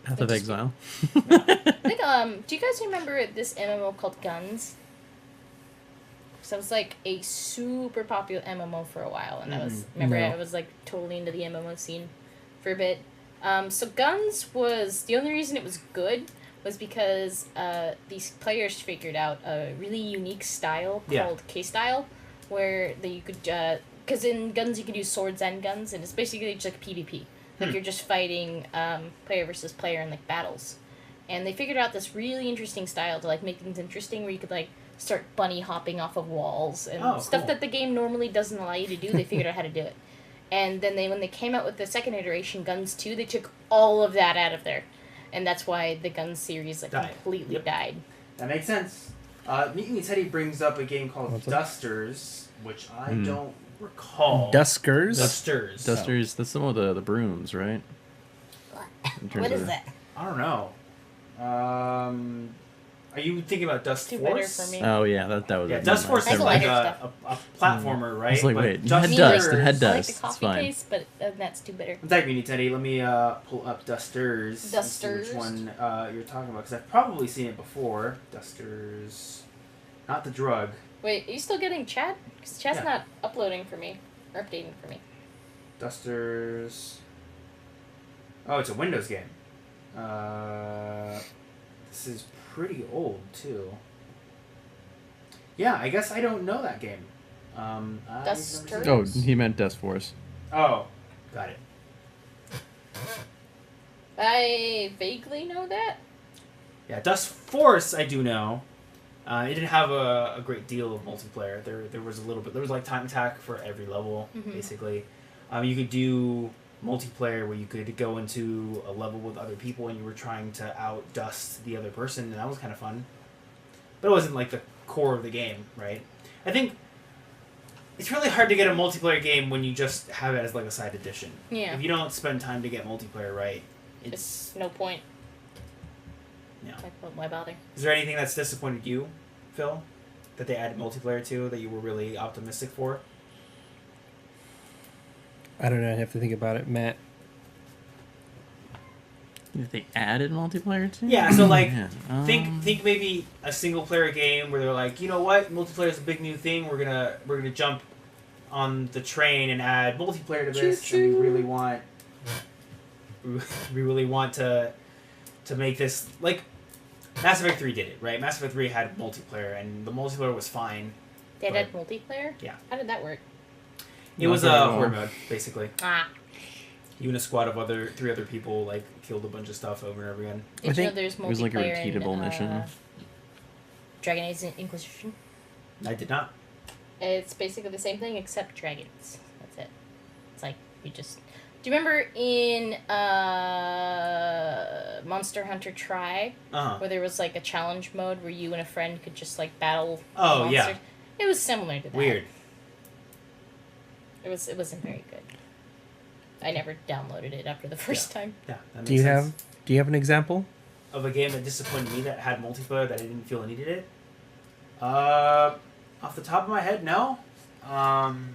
Path of Exile. I think, do you guys remember this MMO called Guns? So it was like a super popular MMO for a while, and I was like totally into the MMO scene for a bit. So Guns was the only reason it was good was because these players figured out a really unique style called K-style, where you could because in Guns you could use swords and guns, and it's basically just like PvP. Like you're just fighting player versus player in like battles, and they figured out this really interesting style to like make things interesting, where you could like start bunny hopping off of walls and stuff that the game normally doesn't allow you to do. They figured out how to do it, and then when they came out with the second iteration, Guns 2, they took all of that out of there, and that's why the Guns series like completely died. That makes sense. Meeting Teddy brings up a game called Dusters, which I don't recall. Duskers? Dusters. Dusters, that's some of the brooms, right? What is that? I don't know. Are you thinking about Dust Too Force? bitter for me. Oh, yeah, that was it. Dust Force is I like like a platformer, right? It's like, But wait, you had Dusters- dust, it had I like dust, the it's coffee fine. taste, but that's too bitter. In fact, Meeting Teddy, let me pull up Dusters. and see Dusters. which one you're talking about, because I've probably seen it before. Dusters. Not the drug. Wait, are you still getting chat? Because chat's Yeah. not uploading for me, or updating for me. Dusters. Oh, it's a Windows game. This is pretty old, too. Yeah, I guess I don't know that game. I've never Dusters? seen it. Oh, he meant Dust Force. Oh, got it. I vaguely know that. Yeah, Dust Force I do know. It didn't have a great deal of multiplayer. There was a little bit. There was like time attack for every level, basically. You could do multiplayer where you could go into a level with other people and you were trying to outdust the other person, and that was kind of fun. But it wasn't like the core of the game, right? I think it's really hard to get a multiplayer game when you just have it as like a side addition. Yeah. If you don't spend time to get multiplayer right, It's no point. Yeah. Like, why bother? Is there anything that's disappointed you, Phil, that they added multiplayer to that you were really optimistic for? I don't know. I have to think about it. Matt. They added multiplayer too? Yeah, so like, Yeah. think maybe a single player game where they're like, you know what, multiplayer is a big new thing. We're gonna jump on the train and add multiplayer to this, and we really want to make this like Mass Effect 3 did it, right? Mass Effect 3 had multiplayer, and the multiplayer was fine. They had multiplayer? Yeah. How did that work? It was a horde mode, basically. Ah. You and a squad of three other people like killed a bunch of stuff over and over again. Did you know there's multiplayer it was like a repeatable mission. Dragon Age Inquisition? I did not. It's basically the same thing except dragons. That's it. It's like you just. Do you remember in Monster Hunter Tri, where there was like a challenge mode where you and a friend could just like battle monsters? Yeah. It was similar to that. Weird. It wasn't very good. I never downloaded it after the first time. Yeah. That Do makes you sense. have an example? Of a game that disappointed me that had multiplayer that I didn't feel I needed it? Off the top of my head, no. Trying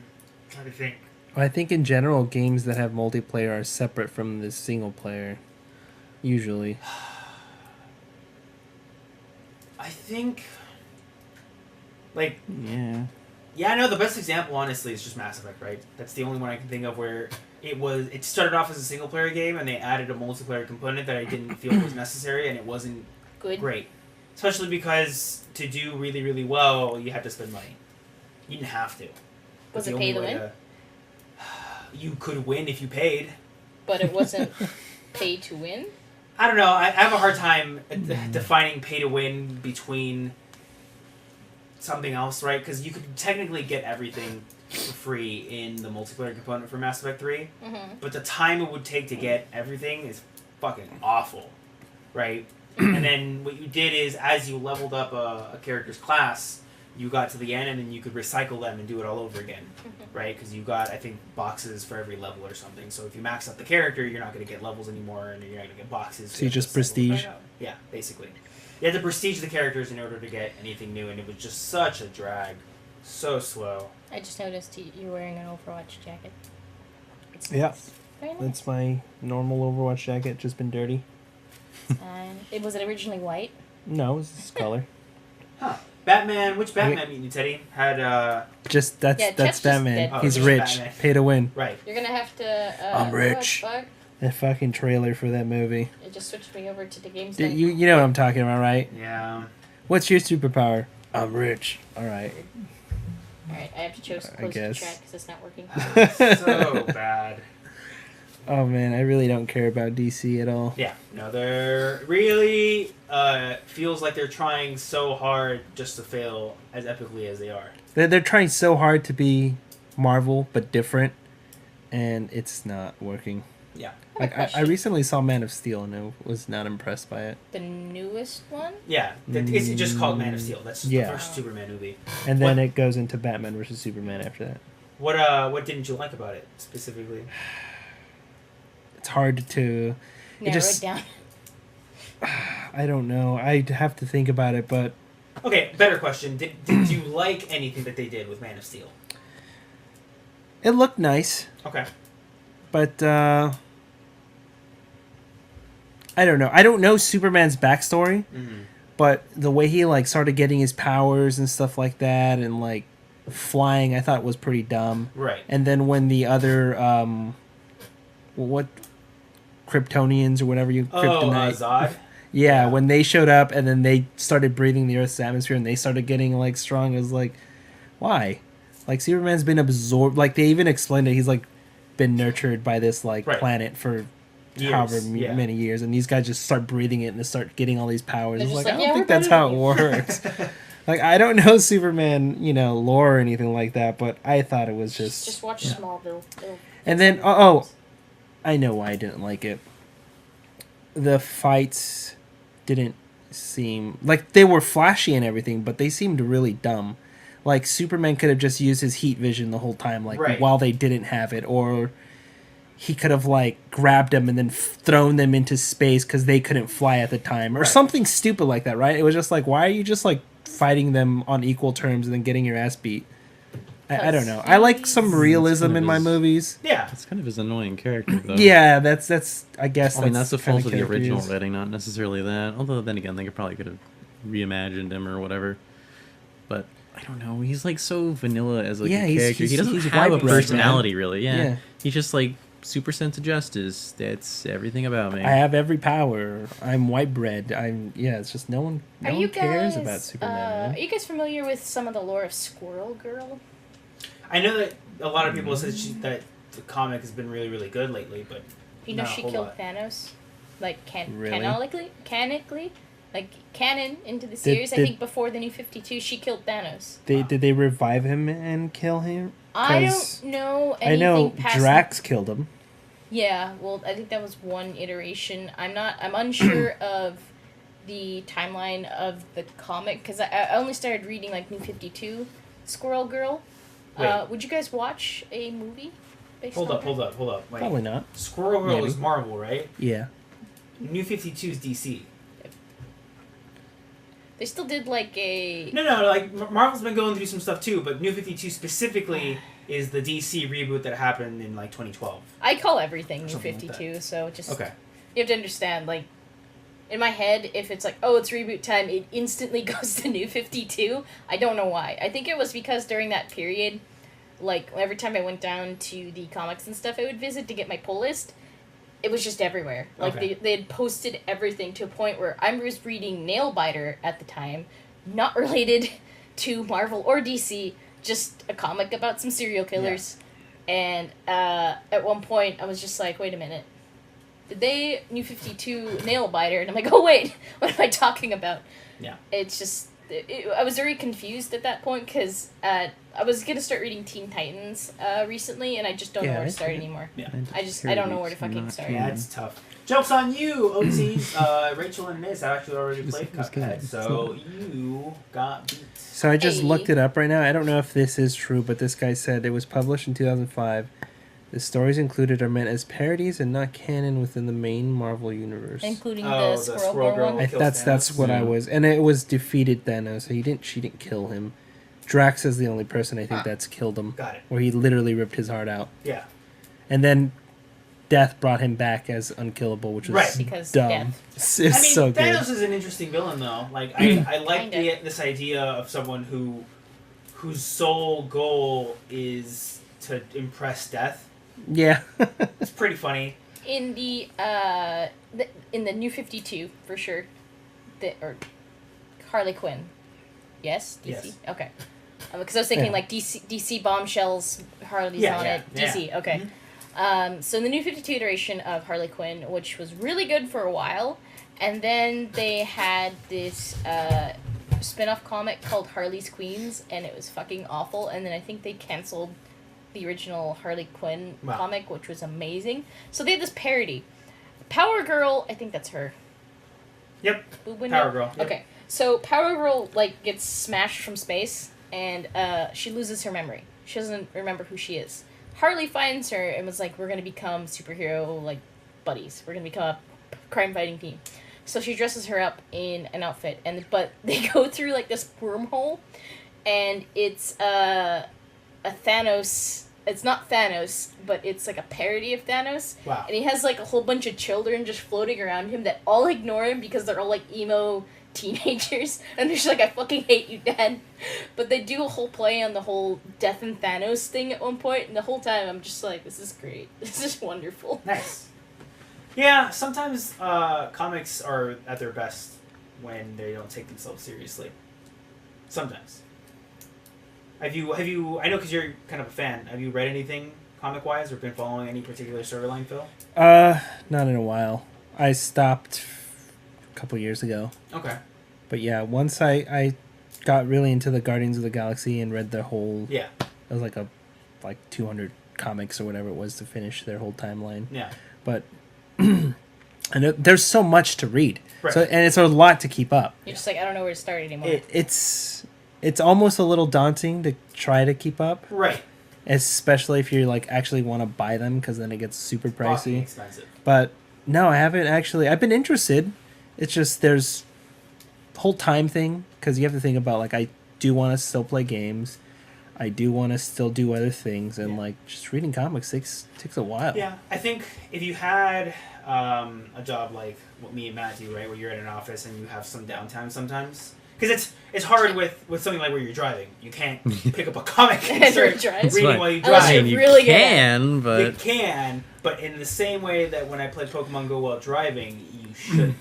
to think. I think in general, games that have multiplayer are separate from the single player. Usually. I think. Like. Yeah. I know the best example, honestly, is just Mass Effect, right? That's the only one I can think of where it started off as a single player game and they added a multiplayer component that I didn't feel was necessary, and it wasn't Good. great. Especially because to do really, really well, you had to spend money. You didn't have to. Was The it only pay to way win? You could win if you paid. But it wasn't pay to win? I don't know. I have a hard time defining pay to win between something else, right? Because you could technically get everything for free in the multiplayer component for Mass Effect 3, but the time it would take to get everything is fucking awful, right? And then what you did is, as you leveled up a character's class, you got to the end and then you could recycle them and do it all over again, right? Because you got, I think, boxes for every level or something. So if you max out the character, you're not going to get levels anymore, and you're not going to get boxes. So you just prestige? Yeah, basically. You had to prestige the characters in order to get anything new, and it was just such a drag. So slow. I just noticed you're wearing an Overwatch jacket. It's Yeah. nice. Very nice. That's my normal Overwatch jacket, just been dirty. Was it originally white? No, it was this color. Huh. Batman, which Batman meeting, Teddy? Had, Just, that's Yeah, Chet's Batman. just dead. He's Oh, rich. Batman. Pay to win. right. You're gonna have to. I'm rich. What, fuck? That fucking trailer for that movie. It just switched me over to the games. You know what I'm talking about, right? Yeah. What's your superpower? I'm rich. Alright. Alright, I have to close the guess. chat because it's not working. So bad. Oh man, I really don't care about DC at all. Yeah. No, they're really feels like they're trying so hard just to fail as epically as they are. They're trying so hard to be Marvel, but different, and it's not working. Yeah. Like I recently saw Man of Steel and I was not impressed by it. The newest one? Yeah. It's just called Man of Steel. That's just Yeah. the first Superman movie. And then What- it goes into Batman versus Superman after that. What didn't you like about it specifically? It's hard to. Narrow it down. I don't know. I'd have to think about it, but Okay, better question. Did you like anything that they did with Man of Steel? it looked nice. Okay. But I don't know. I don't know Superman's backstory, but the way he like started getting his powers and stuff like that, and like flying, I thought was pretty dumb. Right. And then when the other what Kryptonians or whatever you Kryptonite, Zod. yeah, when they showed up and then they started breathing the Earth's atmosphere and they started getting like strong, it was like, why? Like Superman's been absorbed. Like they even explained it. He's like been nurtured by this like Right. planet for Years, however yeah. many years, and these guys just start breathing it and they start getting all these powers. They're It's just like, like, I "Yeah, don't think we're that's how it better works. Like I don't know Superman, lore or anything like that, but I thought it was Just watch Smallville. And then I know why I didn't like it. The fights didn't seem like they were flashy and everything, but they seemed really dumb. Like Superman could have just used his heat vision the whole time, like Right. while they didn't have it, or he could have like grabbed them and then thrown them into space because they couldn't fly at the time, or Right. something stupid like that. Right? It was just like, why are you just like fighting them on equal terms and then getting your ass beat? I don't know. I like some realism kind of in my his- movies. Yeah. It's kind of his annoying character, though. Yeah, that's I guess. I mean, that's the kinda fault of the character he original is. writing, not necessarily that. Although, then again, they probably could have reimagined him or whatever. But I don't know. He's like so vanilla as like Yeah, a he's- character. he's- He doesn't he's have a white bread, personality, really. Yeah. Yeah. He's just like super sense of justice. That's everything about me. I have every power. I'm white bread. It's just no one cares about Superman. Are Man. you guys familiar with some of the lore of Squirrel Girl? I know that a lot of people said that the comic has been really, really good lately, but You know not a she whole killed lot. Thanos? Like, Really? canonically? Like, canon into the series, I did- think before the New 52, she killed Thanos. Did they revive him and kill him? I 'Cause don't know I anything know past... Drax killed him. Yeah, well, I think that was one iteration. I'm unsure of the timeline of the comic, because I only started reading, like, New 52, Squirrel Girl. Wait. Would you guys watch a movie based hold on up. Wait. Probably not. Squirrel Girl Maybe. is Marvel, right? Yeah. New 52 is DC. They still did, like, a... No, like Marvel's been going through some stuff too, but New 52 specifically is the DC reboot that happened in like 2012. I call everything New Something like 52, so just... Okay. You have to understand, like, in my head, if it's like, oh, it's reboot time, it instantly goes to New 52. I don't know why. I think it was because during that period, like, every time I went down to the comics and stuff I would visit to get my pull list, it was just everywhere. Like, Okay. they had posted everything to a point where I was reading Nailbiter at the time, not related to Marvel or DC, just a comic about some serial killers. And at one point, I was just like, wait a minute. Did they New 52 nail biter? And I'm like, oh wait, what am I talking about? Yeah. It's just I was very confused at that point because I was gonna start reading Teen Titans recently, and I just don't know where to start anymore. Yeah. I don't know where to fucking start. Yeah, it's tough. Joke's on you, OTs. Rachel and Niz actually already played Cuphead, so you got beat. So I just Hey. looked it up right now. I don't know if this is true, but this guy said it was published in 2005. The stories included are meant as parodies and not canon within the main Marvel universe. Including Oh, the the Squirrel Squirrel Girl Girl. one. Kills That's Thanos. what I Yeah. was, and it was defeated Thanos. So she didn't kill him. Drax is the only person I think that's killed him, Got it. where he literally ripped his heart out, Yeah. and then Death brought him back as unkillable, which was Right. Because dumb. Death. It's I mean, so good. Thanos is an interesting villain, though. Like, I like Kinda. this idea of someone whose sole goal is to impress Death. Yeah. It's pretty funny. In the New 52 for sure, or Harley Quinn. Yes, DC. Yes. Okay. Because I was thinking Yeah. like DC Bombshells, Harley's Yeah, on yeah, it. yeah. DC. Okay. So the New 52 iteration of Harley Quinn, which was really good for a while, and then they had this spin-off comic called Harley's Queens, and it was fucking awful. And then I think they canceled the original Harley Quinn Wow. comic, which was amazing. So they had this parody. Power Girl, I think that's her. Yep. Boob window? Power Girl. Yep. Okay. So Power Girl like gets smashed from space, and she loses her memory. She doesn't remember who she is. Harley finds her and was like, "We're gonna become superhero like buddies. We're gonna become a crime fighting team." So she dresses her up in an outfit, but they go through like this wormhole, and it's a Thanos. It's not Thanos, but it's like a parody of Thanos. Wow. And he has like a whole bunch of children just floating around him that all ignore him because they're all like emo teenagers. And they're just like, I fucking hate you, Dad. But they do a whole play on the whole Death and Thanos thing at one point, and the whole time I'm just like, this is great. This is wonderful. Nice. Yeah, sometimes comics are at their best when they don't take themselves seriously. Sometimes. Have you? I know because you're kind of a fan. Have you read anything comic-wise or been following any particular storyline, Phil? Not in a while. I stopped a couple years ago. Okay. But yeah, once I got really into the Guardians of the Galaxy and read their whole... Yeah. It was like 200 comics or whatever it was to finish their whole timeline. Yeah. But and there's so much to read. Right. So and it's a lot to keep up. You're just like, I don't know where to start anymore. It's almost a little daunting to try to keep up, Right. especially if you like actually want to buy them because then it gets super Fucking pricey. expensive. But no, I haven't actually. I've been interested. It's just there's the whole time thing because you have to think about like I do want to still play games, I do want to still do other things, and Yeah. like just reading comics takes a while. Yeah, I think if you had a job like what me and Matt do, right, where you're in an office and you have some downtime sometimes, because it's hard with something like where you're driving. You can't pick up a comic and And start you're driving. reading Right. while you Unless drive. you're you really good at can, You but can, but in the same way that when I play Pokemon Go while driving, you shouldn't.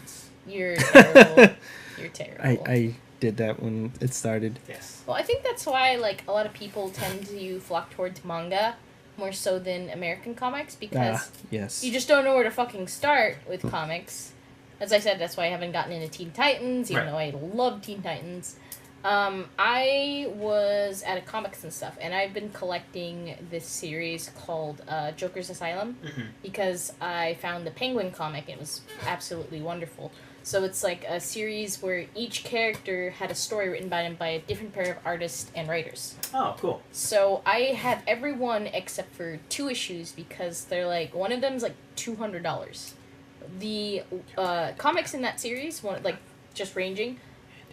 You're terrible. You're terrible. I did that when it started. Yes. Well, I think that's why like a lot of people tend to flock towards manga more so than American comics because Yes. you just don't know where to fucking start with comics. As I said, that's why I haven't gotten into Teen Titans, even Right. though I love Teen Titans. I was at a comics and stuff, and I've been collecting this series called Joker's Asylum Mm-hmm. because I found the Penguin comic and it was absolutely wonderful. So it's like a series where each character had a story written by them by a different pair of artists and writers. Oh, cool. So I have every one except for 2 issues because they're like, one of them's like $200. The comics in that series, one like just ranging,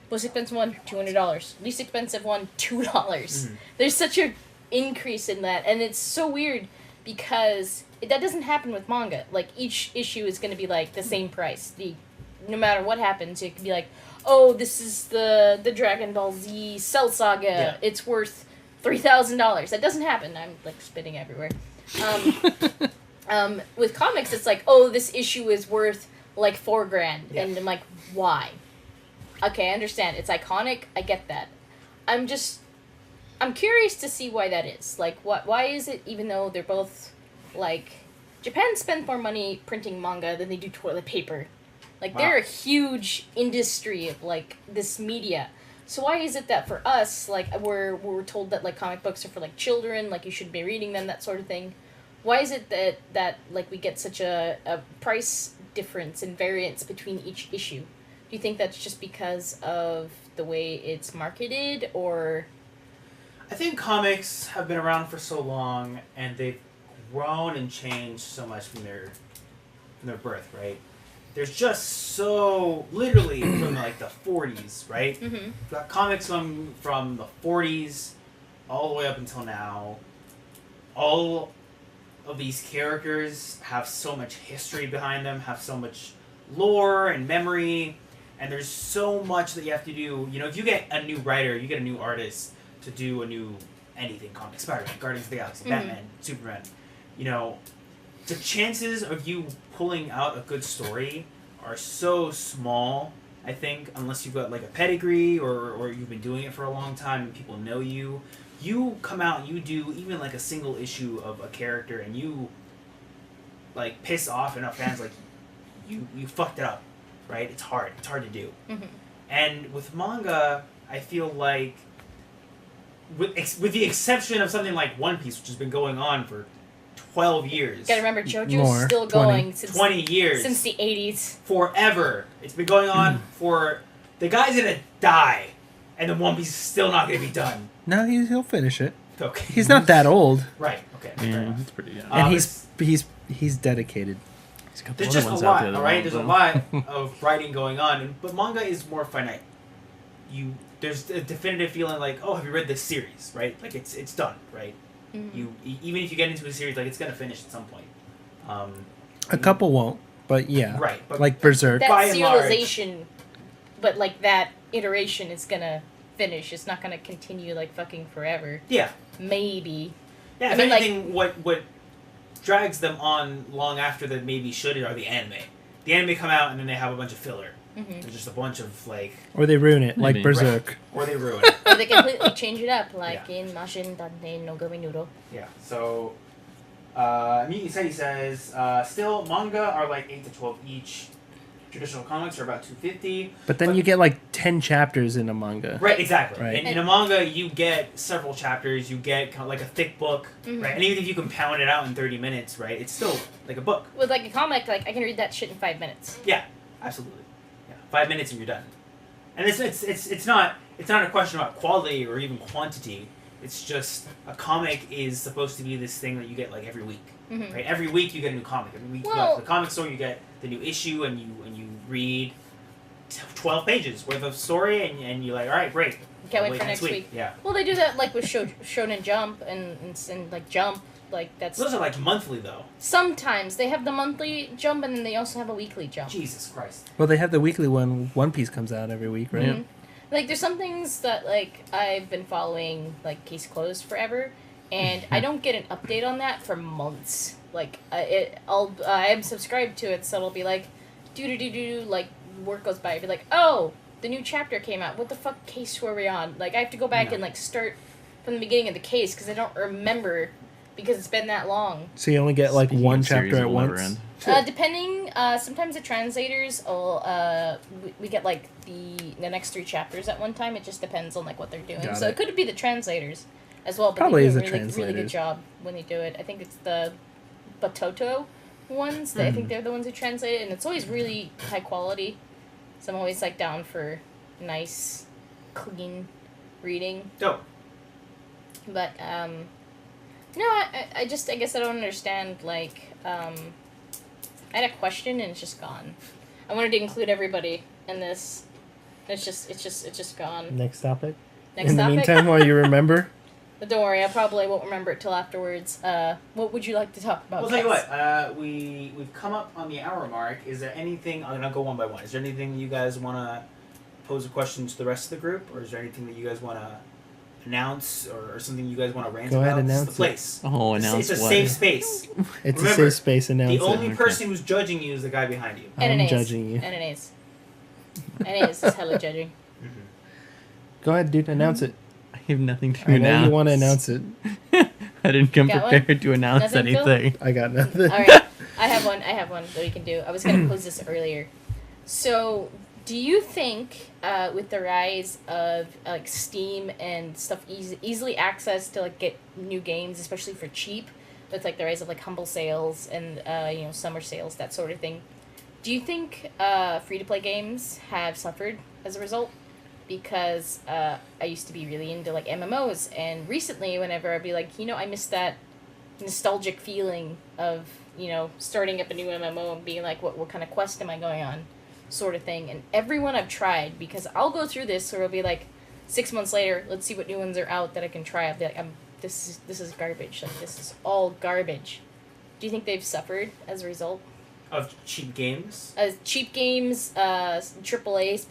most expensive one $200, least expensive one $2. Mhm. There's such a increase in that, and it's so weird because that doesn't happen with manga. Like each issue is going to be like the same price. No matter what happens, it can be like, oh, this is the Dragon Ball Z Cell Saga. Yeah. It's worth $3,000. That doesn't happen. I'm like spitting everywhere. With comics, it's like, oh, this issue is worth like $4,000, Yeah. and I'm like, why? Okay, I understand. It's iconic. I get that. I'm I'm curious to see why that is. Like, why is it, even though they're both, like, Japan spends more money printing manga than they do toilet paper. Like, they're a huge industry of, like, this media. So why is it that for us, like, we're told that, like, comic books are for, like, children, like, you should be reading them, that sort of thing? Why is it that like, we get such a price difference and variance between each issue? Do you think that's just because of the way it's marketed, or... I think comics have been around for so long, and they've grown and changed so much from their birth, right? There's just so, literally, from like the 40s, right? Mm-hmm. You've got comics from the 40s all the way up until now. All of these characters have so much history behind them, have so much lore and memory, and there's so much that you have to do. You know, if you get a new writer, you get a new artist to do a new anything comic, Spider-Man, Guardians of the Galaxy, Batman, Superman, you know, the chances of you pulling out a good story are so small, I think, unless you've got like a pedigree or you've been doing it for a long time and people know you. You come out and you do even like a single issue of a character and you like piss off enough fans, like you fucked it up, right? It's hard to do. Mm-hmm. And with manga, I feel like with the exception of something like One Piece, which has been going on for 12 years. You gotta remember, JoJo's More. still 20. going since 20 years. Since the 80s. Forever. It's been going on for... The guy's gonna die, and the One Piece is still not gonna be done. No, he'll finish it. Okay. He's not that old, Right, okay. fair Yeah, enough. that's pretty young. and It's- he's dedicated. There's a couple There's other just a ones out lot, there that alright? won't, There's a though. lot of writing going on, but manga is more finite. There's a definitive feeling like, oh, have you read this series, right? Like, it's done, right? Mm-hmm. Even if you get into a series, like, it's gonna finish at some point. A couple won't, but yeah, Right, but like Berserk. That by and large- serialization, but like that iteration is gonna finish. It's not gonna continue like fucking forever. yeah. Maybe. Yeah, I if mean, like- anything, what drags them on long after that maybe should are the anime. The anime come out and then they have a bunch of filler. Mm-hmm. There's just a bunch of like, Or they ruin it, like Maybe. Berserk. or they ruin it. Or they completely change it up, like Yeah. in Mashin Dante no Gumi Noodle. Yeah. So, Miyusei says, still manga are like 8 to 12 each. Traditional comics are about $2.50. But then you get like 10 chapters in a manga. Right, exactly. Right. In a manga, you get several chapters. You get kind of like a thick book, Mhm. right? And even if you can pound it out in 30 minutes, right, it's still like a book. With like a comic, like I can read that shit in 5 minutes. Yeah, absolutely. Yeah, 5 minutes and you're done. And it's not a question about quality or even quantity. It's just a comic is supposed to be this thing that you get like every week, Mm-hmm. right? Every week you get a new comic. Every week you go Well- to the comic store, you get the new issue, and you read 12 pages worth of story, and you're like, all right, great. Can't I'll wait for next week. Yeah. Well, they do that like with Shonen Jump and like Jump. Like that's Those are like monthly though. sometimes they have the monthly Jump and then they also have a weekly Jump. Jesus Christ. Well, they have the weekly one. One Piece comes out every week, right? Mhm. Like there's some things that like I've been following like Case Closed forever, and I don't get an update on that for months. Like I'm subscribed to it, so it'll be like, like work goes by, I'd be like, oh, the new chapter came out. What the fuck case were we on? Like I have to go back No. and like start from the beginning of the case because I don't remember because it's been that long. So you only get like Speaking one of series, chapter at it'll never once. end. Depending, sometimes the translators will, we get like the next 3 chapters at one time. It just depends on like what they're doing. Got So it. it could be the translators as well, but Probably they is do the a really good translators. job when they do it. I think it's the Batoto ones. I think they're the ones who translate it, and it's always really high quality. So I'm always like down for nice, clean reading. Dope. But no, I just I guess I don't understand. Like I had a question and it's just gone. I wanted to include everybody in this. It's just gone. Next topic. Next In the topic. meantime, while you remember, But don't worry, I probably won't remember it till afterwards. What would you like to talk about? Well, tell you guys? what. We've come up on the hour mark. Is there anything? I'm gonna go one by one. Is there anything you guys want to pose a question to the rest of the group, or is there anything that you guys want to announce, or something you guys want to rant Go about? ahead, This is announce the it. place. Oh, It's announce a what? safe space. it's Remember, a safe space. Announce The it. only okay. person who's judging you is the guy behind you. I'm NNAs. judging you. NNAs. NNAs is hella judging. Go ahead, dude. Announce it. I have nothing to I announce. know you want to announce it. I didn't come Got one? prepared to announce Nothing, Phil? anything. I got nothing. All right, I have one that we can do. I was gonna pose this earlier. So, do you think with the rise of like Steam and stuff easily access to like get new games, especially for cheap, with like the rise of like humble sales and summer sales, that sort of thing, do you think free to play games have suffered as a result? Because I used to be really into like MMOs, and recently whenever I'd be like, I miss that nostalgic feeling of starting up a new MMO and being like, what kind of quest am I going on, sort of thing. And everyone I've tried, because I'll go through this, or it'll be like 6 months later, let's see what new ones are out that I can try. I'll be like, this is garbage. Like, this is all garbage. Do you think they've suffered as a result? Of cheap games? Cheap games, AAAs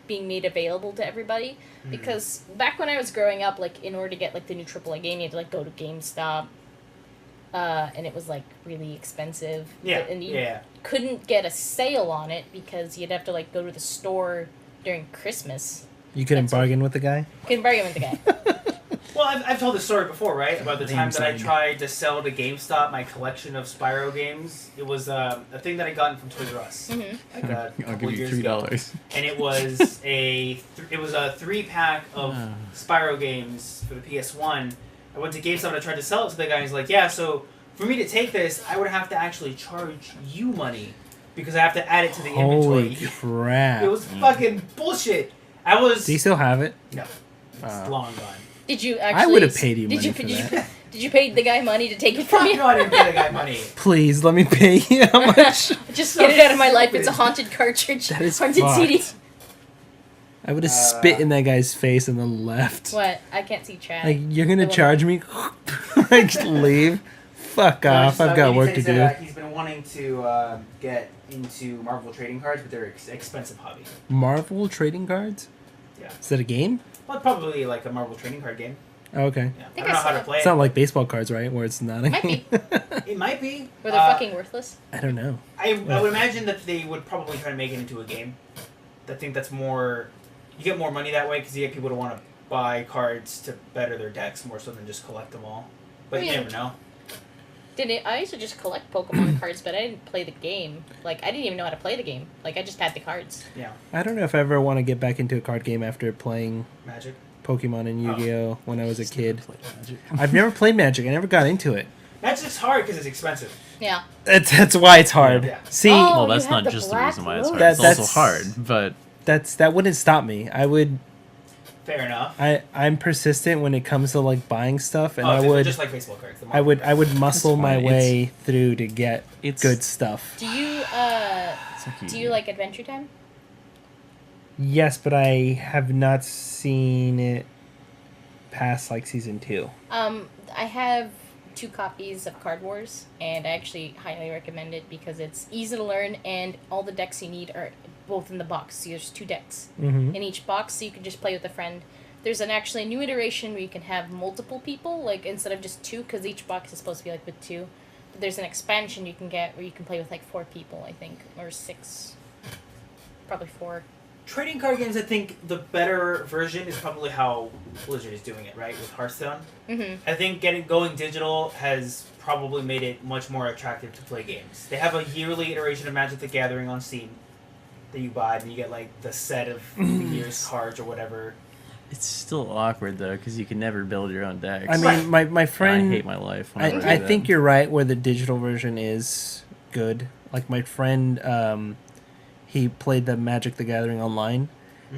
being made available to everybody. Because back when I was growing up, like, in order to get like the new AAA game, you had to like go to GameStop, and it was like really expensive. Yeah, and you couldn't get a sale on it because you'd have to like go to the store during Christmas. You couldn't bargain with the guy? Couldn't bargain with the guy. Well, I've told this story before, right? About the time that I Insane. tried to sell to GameStop my collection of Spyro games. It was a thing that I gotten from Toys R Us. Like a I'll couple give you years ago. $3. And it was a 3-pack of Spyro games for the PS1. I went to GameStop and I tried to sell it to the guy, and he's like, yeah, so for me to take this, I would have to actually charge you money because I have to add it to the Holy inventory. crap. It was fucking bullshit. Do you still have it? No. It's long gone. Did you actually? I would have paid you money for that. Did you pay the guy money to take it from you? No, I didn't pay the guy money. Please, let me pay you. How much? Just So get it out of my life. stupid. It's a haunted cartridge. That is haunted CD. fucked. I would have spit in that guy's face and then left. What? I can't see chat. Like, you're gonna The charge me? Like, leave? Fuck off. I've got work to do. He's been wanting to get into Marvel trading cards, but they're expensive hobby. Marvel trading cards? Yeah. Is that a game? Well, probably like a Marvel trading card game. Oh, okay. Yeah. I think don't know I how saw to play It's it. not like baseball cards, right? Where it's not a Might game. be. It might be. Where they're fucking worthless. I don't know. I would imagine that they would probably try to make it into a game. I think that's more... You get more money that way because you get people to want to buy cards to better their decks more so than just collect them all. But you Yeah. never know. I used to just collect Pokemon cards, but I didn't play the game. Like, I didn't even know how to play the game. Like, I just had the cards. Yeah. I don't know if I ever want to get back into a card game after playing Magic. Pokemon and Yu-Gi-Oh! When I was a kid. Magic. I've never played Magic. I never got into it. Magic's hard because it's expensive. Yeah. That's why it's hard. Yeah. See, Oh, Well, you that's had not the just the Black reason why it's hard. Lotus. It's also That's- hard, but that wouldn't stop me. Fair enough. I'm persistent when it comes to like buying stuff, and Oh, I they're would just like baseball cards. the I would Marvel cards. muscle my fine. way through to get it's good stuff. Do you, it's like do you like Adventure Time? Yes, but I have not seen it past like season 2. I have 2 copies of Card Wars, and I actually highly recommend it because it's easy to learn, and all the decks you need are both in the box. So there's 2 decks Mm-hmm. in each box, so you can just play with a friend. There's actually a new iteration where you can have multiple people, like instead of just 2, because each box is supposed to be like with 2. But there's an expansion you can get where you can play with like 4 people, I think, or 6, probably 4. Trading card games, I think the better version is probably how Blizzard is doing it, right? With Hearthstone. Mm-hmm. I think going digital has probably made it much more attractive to play games. They have a yearly iteration of Magic the Gathering on Steam that you buy, and you get like the set of the year's cards or whatever. it's still awkward though because you can never build your own decks. I mean, Right. my I friend. hate my life. whenever do I that. think you're right where the digital version is good. Like my friend, he played the Magic the Gathering online,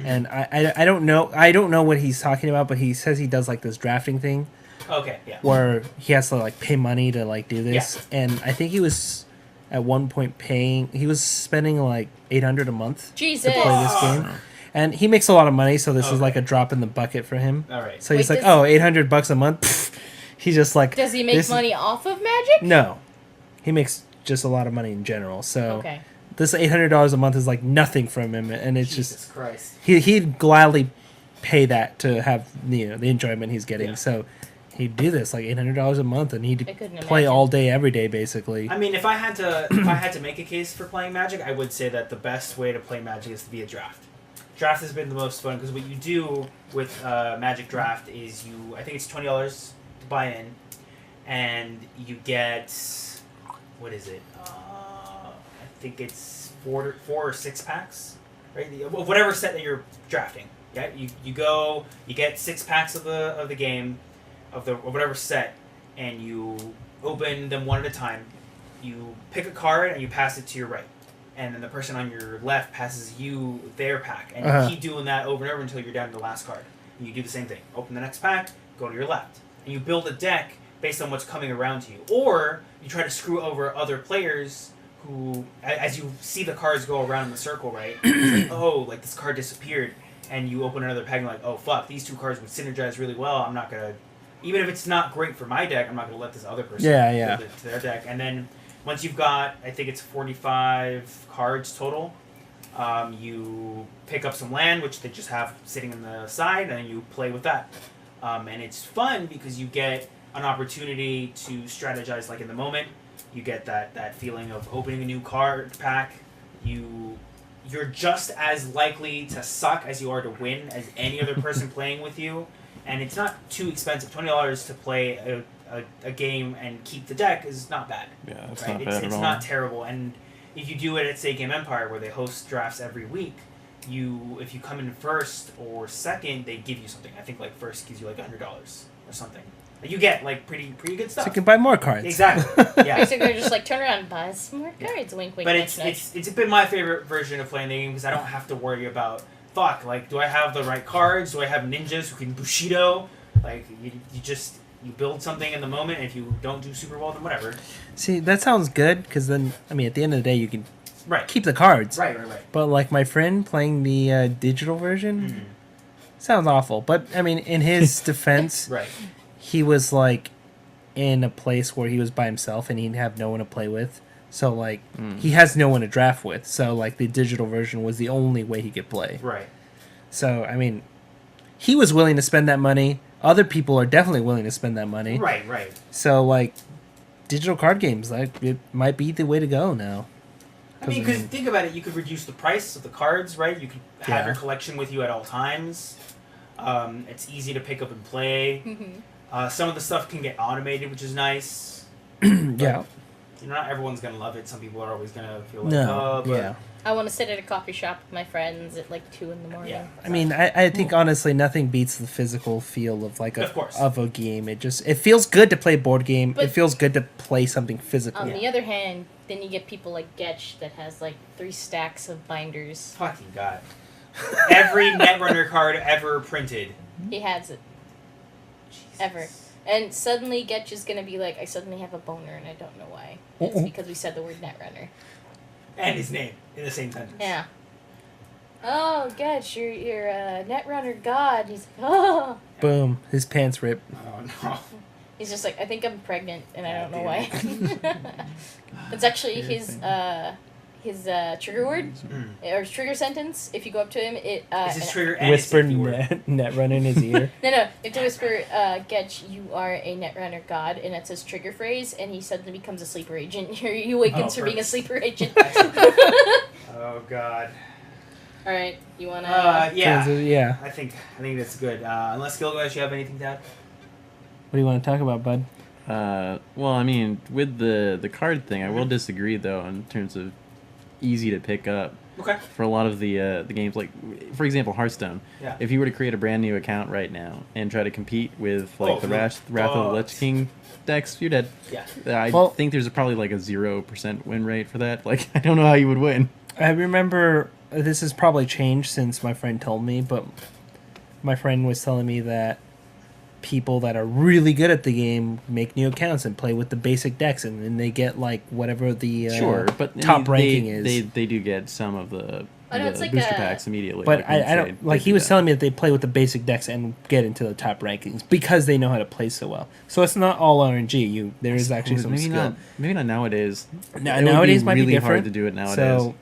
and I don't know what he's talking about, but he says he does like this drafting thing Okay, yeah. where he has to like pay money to like do this, and I think he was at one point he was spending like $800 a month Jesus. to play this game, and he makes a lot of money, so this is like a drop in the bucket for him. All right. So he's Wait, like, oh, $800 a month. Pfft. He's just like, Does he make this- money off of Magic? No, he makes just a lot of money in general. So Okay. this $800 a month is like nothing from him, and it's Jesus just Christ. he'd gladly pay that to have the enjoyment he's getting. Yeah. So he'd do this like $800 a month, and he'd I couldn't play imagine. all day, every day, basically. I mean, if I had to make a case for playing Magic, I would say that the best way to play Magic is via draft. Draft has been the most fun because what you do with Magic Draft is I think it's $20 to buy in, and you get, what is it? I think it's four or six packs, right? Whatever set that you're drafting. Yeah, you go, you get 6 packs of the game, of whatever set, and you open them one at a time. You pick a card and you pass it to your right, and then the person on your left passes you their pack, and you keep doing that over and over until you're down to the last card. And you do the same thing. Open the next pack, go to your left, and you build a deck based on what's coming around to you, or you try to screw over other players who, as you see the cards go around in the circle, right? It's like, oh, like this card disappeared, and you open another pack and you're like, oh fuck, these 2 cards would synergize really well. I'm not gonna, even if it's not great for my deck, I'm not gonna let this other person build it to their deck. And then once you've got, I think it's 45 cards total, you pick up some land, which they just have sitting on the side, and you play with that. And it's fun because you get an opportunity to strategize like in the moment. You get that feeling of opening a new card pack. You're just as likely to suck as you are to win as any other person playing with you. And it's not too expensive. $20 to play a game and keep the deck is not bad. Yeah, it's right? not bad at It's all. not terrible. And if you do it at, say, Game Empire, where they host drafts every week, if you come in first or second, they give you something. I think like first gives you like $100 or something. You get like pretty good stuff. So you can buy more cards. Exactly. Yeah. Basically, they're just like, turn around, buy some more cards. Wink, wink, But nudge, nudge. it's been my favorite version of playing the game because I don't have to worry about like, do I have the right cards? Do I have ninjas who can Bushido? Like you build something in the moment, and if you don't do super well, then whatever. See, that sounds good because then, I mean, at the end of the day, you can Right. keep the cards. Right. But like my friend playing the digital version, sounds awful. But I mean, in his defense, Right. he was like in a place where he was by himself and he'd have no one to play with. So like he has no one to draft with. So like the digital version was the only way he could play. Right. So I mean, he was willing to spend that money. Other people are definitely willing to spend that money. Right. So like digital card games, like it might be the way to go now. I mean, because think about it, you could reduce the price of the cards, right? You could have Yeah. your collection with you at all times. It's easy to pick up and play. Some of the stuff can get automated, which is nice. Yeah. Not everyone's gonna love it. Some people are always gonna feel like, No. but Yeah. I want to sit at a coffee shop with my friends at like 2 in the morning. Yeah. I mean, I think honestly nothing beats the physical feel of like Of course. of a game. It feels good to play a board game. But- it feels good to play something physical. On the other hand, then you get people like Getch that has like 3 stacks of binders. fucking god. Every Netrunner card ever printed. He has it. Ever. And suddenly Getch is going to be like, I suddenly have a boner and I don't know why. It's because we said the word Netrunner. And his name in the same sentence. Yeah. Oh, Getch, you're a Netrunner god. He's like, oh. Boom, his pants rip. Oh no. He's just like, I think I'm pregnant and I don't know why. damn It's actually his trigger word or trigger sentence. If you go up to him, it Is his trigger and Whisper his safety word. net run in his ear. No, you have to whisper, Getch, you are a Netrunner god, and it's his trigger phrase, and he suddenly becomes a sleeper agent. He awakens from being a sleeper agent. Oh god. Alright, you wanna... Yeah. Yeah. I think that's good. Unless Gilgamesh, you have anything to add? What do you want to talk about, bud? Well, I mean, with the card thing, I will disagree though in terms of easy to pick up. Okay. For a lot of the games, like for example, Hearthstone. Yeah. If you were to create a brand new account right now and try to compete with like the Wrath of the Lich King decks, you're dead. Yeah. I Well- think there's probably like a 0% win rate for that. Like I don't know how you would win. I remember this has probably changed since my friend told me, but my friend was telling me that people that are really good at the game make new accounts and play with the basic decks, and then they get like whatever the Sure, but I top mean, ranking is. They do get some of the, Oh, no, it's like booster a- packs immediately. But like, I once they don't like. do He was that. telling me that they play with the basic decks and get into the top rankings because they know how to play so well. So it's not all RNG. There is actually some maybe skill. maybe not nowadays. Now- It would nowadays be might be really different. hard to do it nowadays. So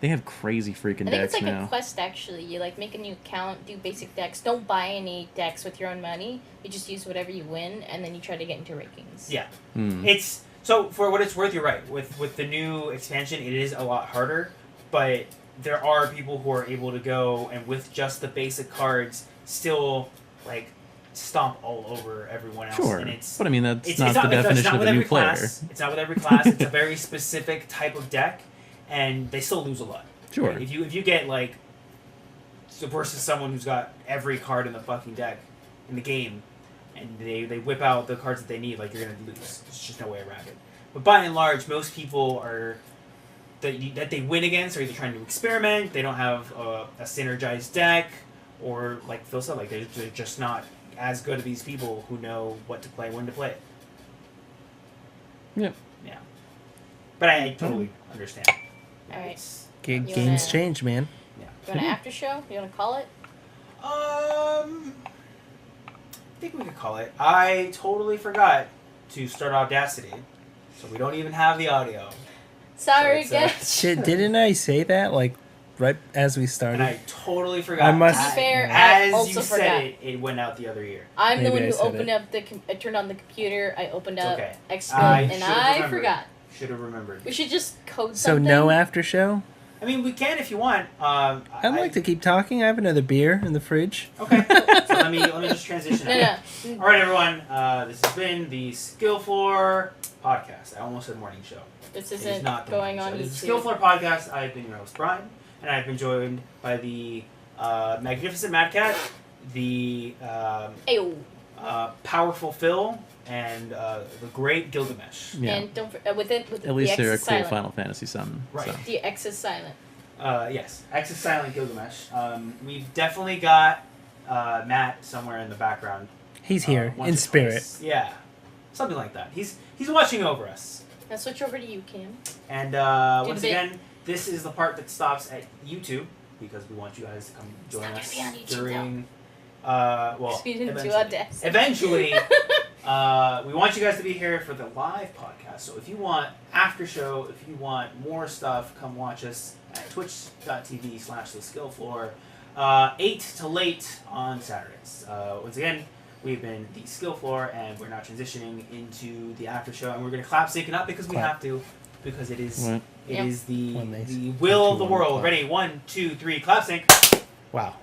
They have crazy freaking I think decks it's like now. a quest, actually. You, like, make a new account, do basic decks. Don't buy any decks with your own money. You just use whatever you win, and then you try to get into rankings. Yeah. Hmm. It's so for what it's worth, you're right. With the new expansion, it is a lot harder, but there are people who are able to go and with just the basic cards still like stomp all over everyone else. Sure, And it's but I mean that's it's not the it's definition not of with a new every player. class. It's not with every class. It's a very specific type of deck, and they still lose a lot. Sure. Right? If you get like so versus someone who's got every card in the fucking deck in the game, and they whip out the cards that they need, like you're gonna lose. There's just no way around it. But by and large, most people are that they win against are either trying to experiment. They don't have a synergized deck, or like Phil said, like they're just not as good as these people who know what to play, when to play it. Yep. Yeah. But I totally understand. All right. It's- Games wanna- change, man. You want an after show? You want to call it? I think we could call it. I totally forgot to start Audacity, so we don't even have the audio. Sorry, So it's, guys. Shit, didn't I say that like right as we started? And I totally forgot. I must- To be fair, As I also you said forgot. it went out the other year. I'm the Maybe one I who said opened it. up I turned on the computer. I opened up okay. Xcode, I and should've I remembered. forgot. Should have remembered. We should just code So something. no after show? I mean, we can if you want. I'd like to keep talking. I have another beer in the fridge. Okay. So let me just transition. No, out. no. All right, everyone. This has been the Skill Floor podcast. I almost said morning show. This It is isn't not the going morning on show. This is YouTube. the Skill Floor podcast. I've been your host, Brian, and I've been joined by the magnificent Mad Cat, the Ayo. powerful Phil, and the great Gilgamesh. Yeah. And don't with At the least X they're a is cool silent. Final Fantasy something. Right. So. The X is silent. Yes, X is silent Gilgamesh. We've definitely got Matt somewhere in the background. He's here once in or spirit. twice. Yeah, something like that. He's watching over us. Now switch over to you, Cam. And Do once the bit. again, this is the part that stops at YouTube because we want you guys to come join not us gonna be on YouTube, during. Well, You didn't do eventually. Audacity. Eventually, we want you guys to be here for the live podcast. So if you want after show, if you want more stuff, come watch us at twitch.tv/theskillfloor, 8 to late on Saturdays. Once again, we've been the Skill Floor, and we're now transitioning into the after show, and we're going to clap sync it up because we Clap. have to, because it is What? it Yep. is the When they the will of the want to world. clap. Ready? 1, 2, 3, clap sync. Wow.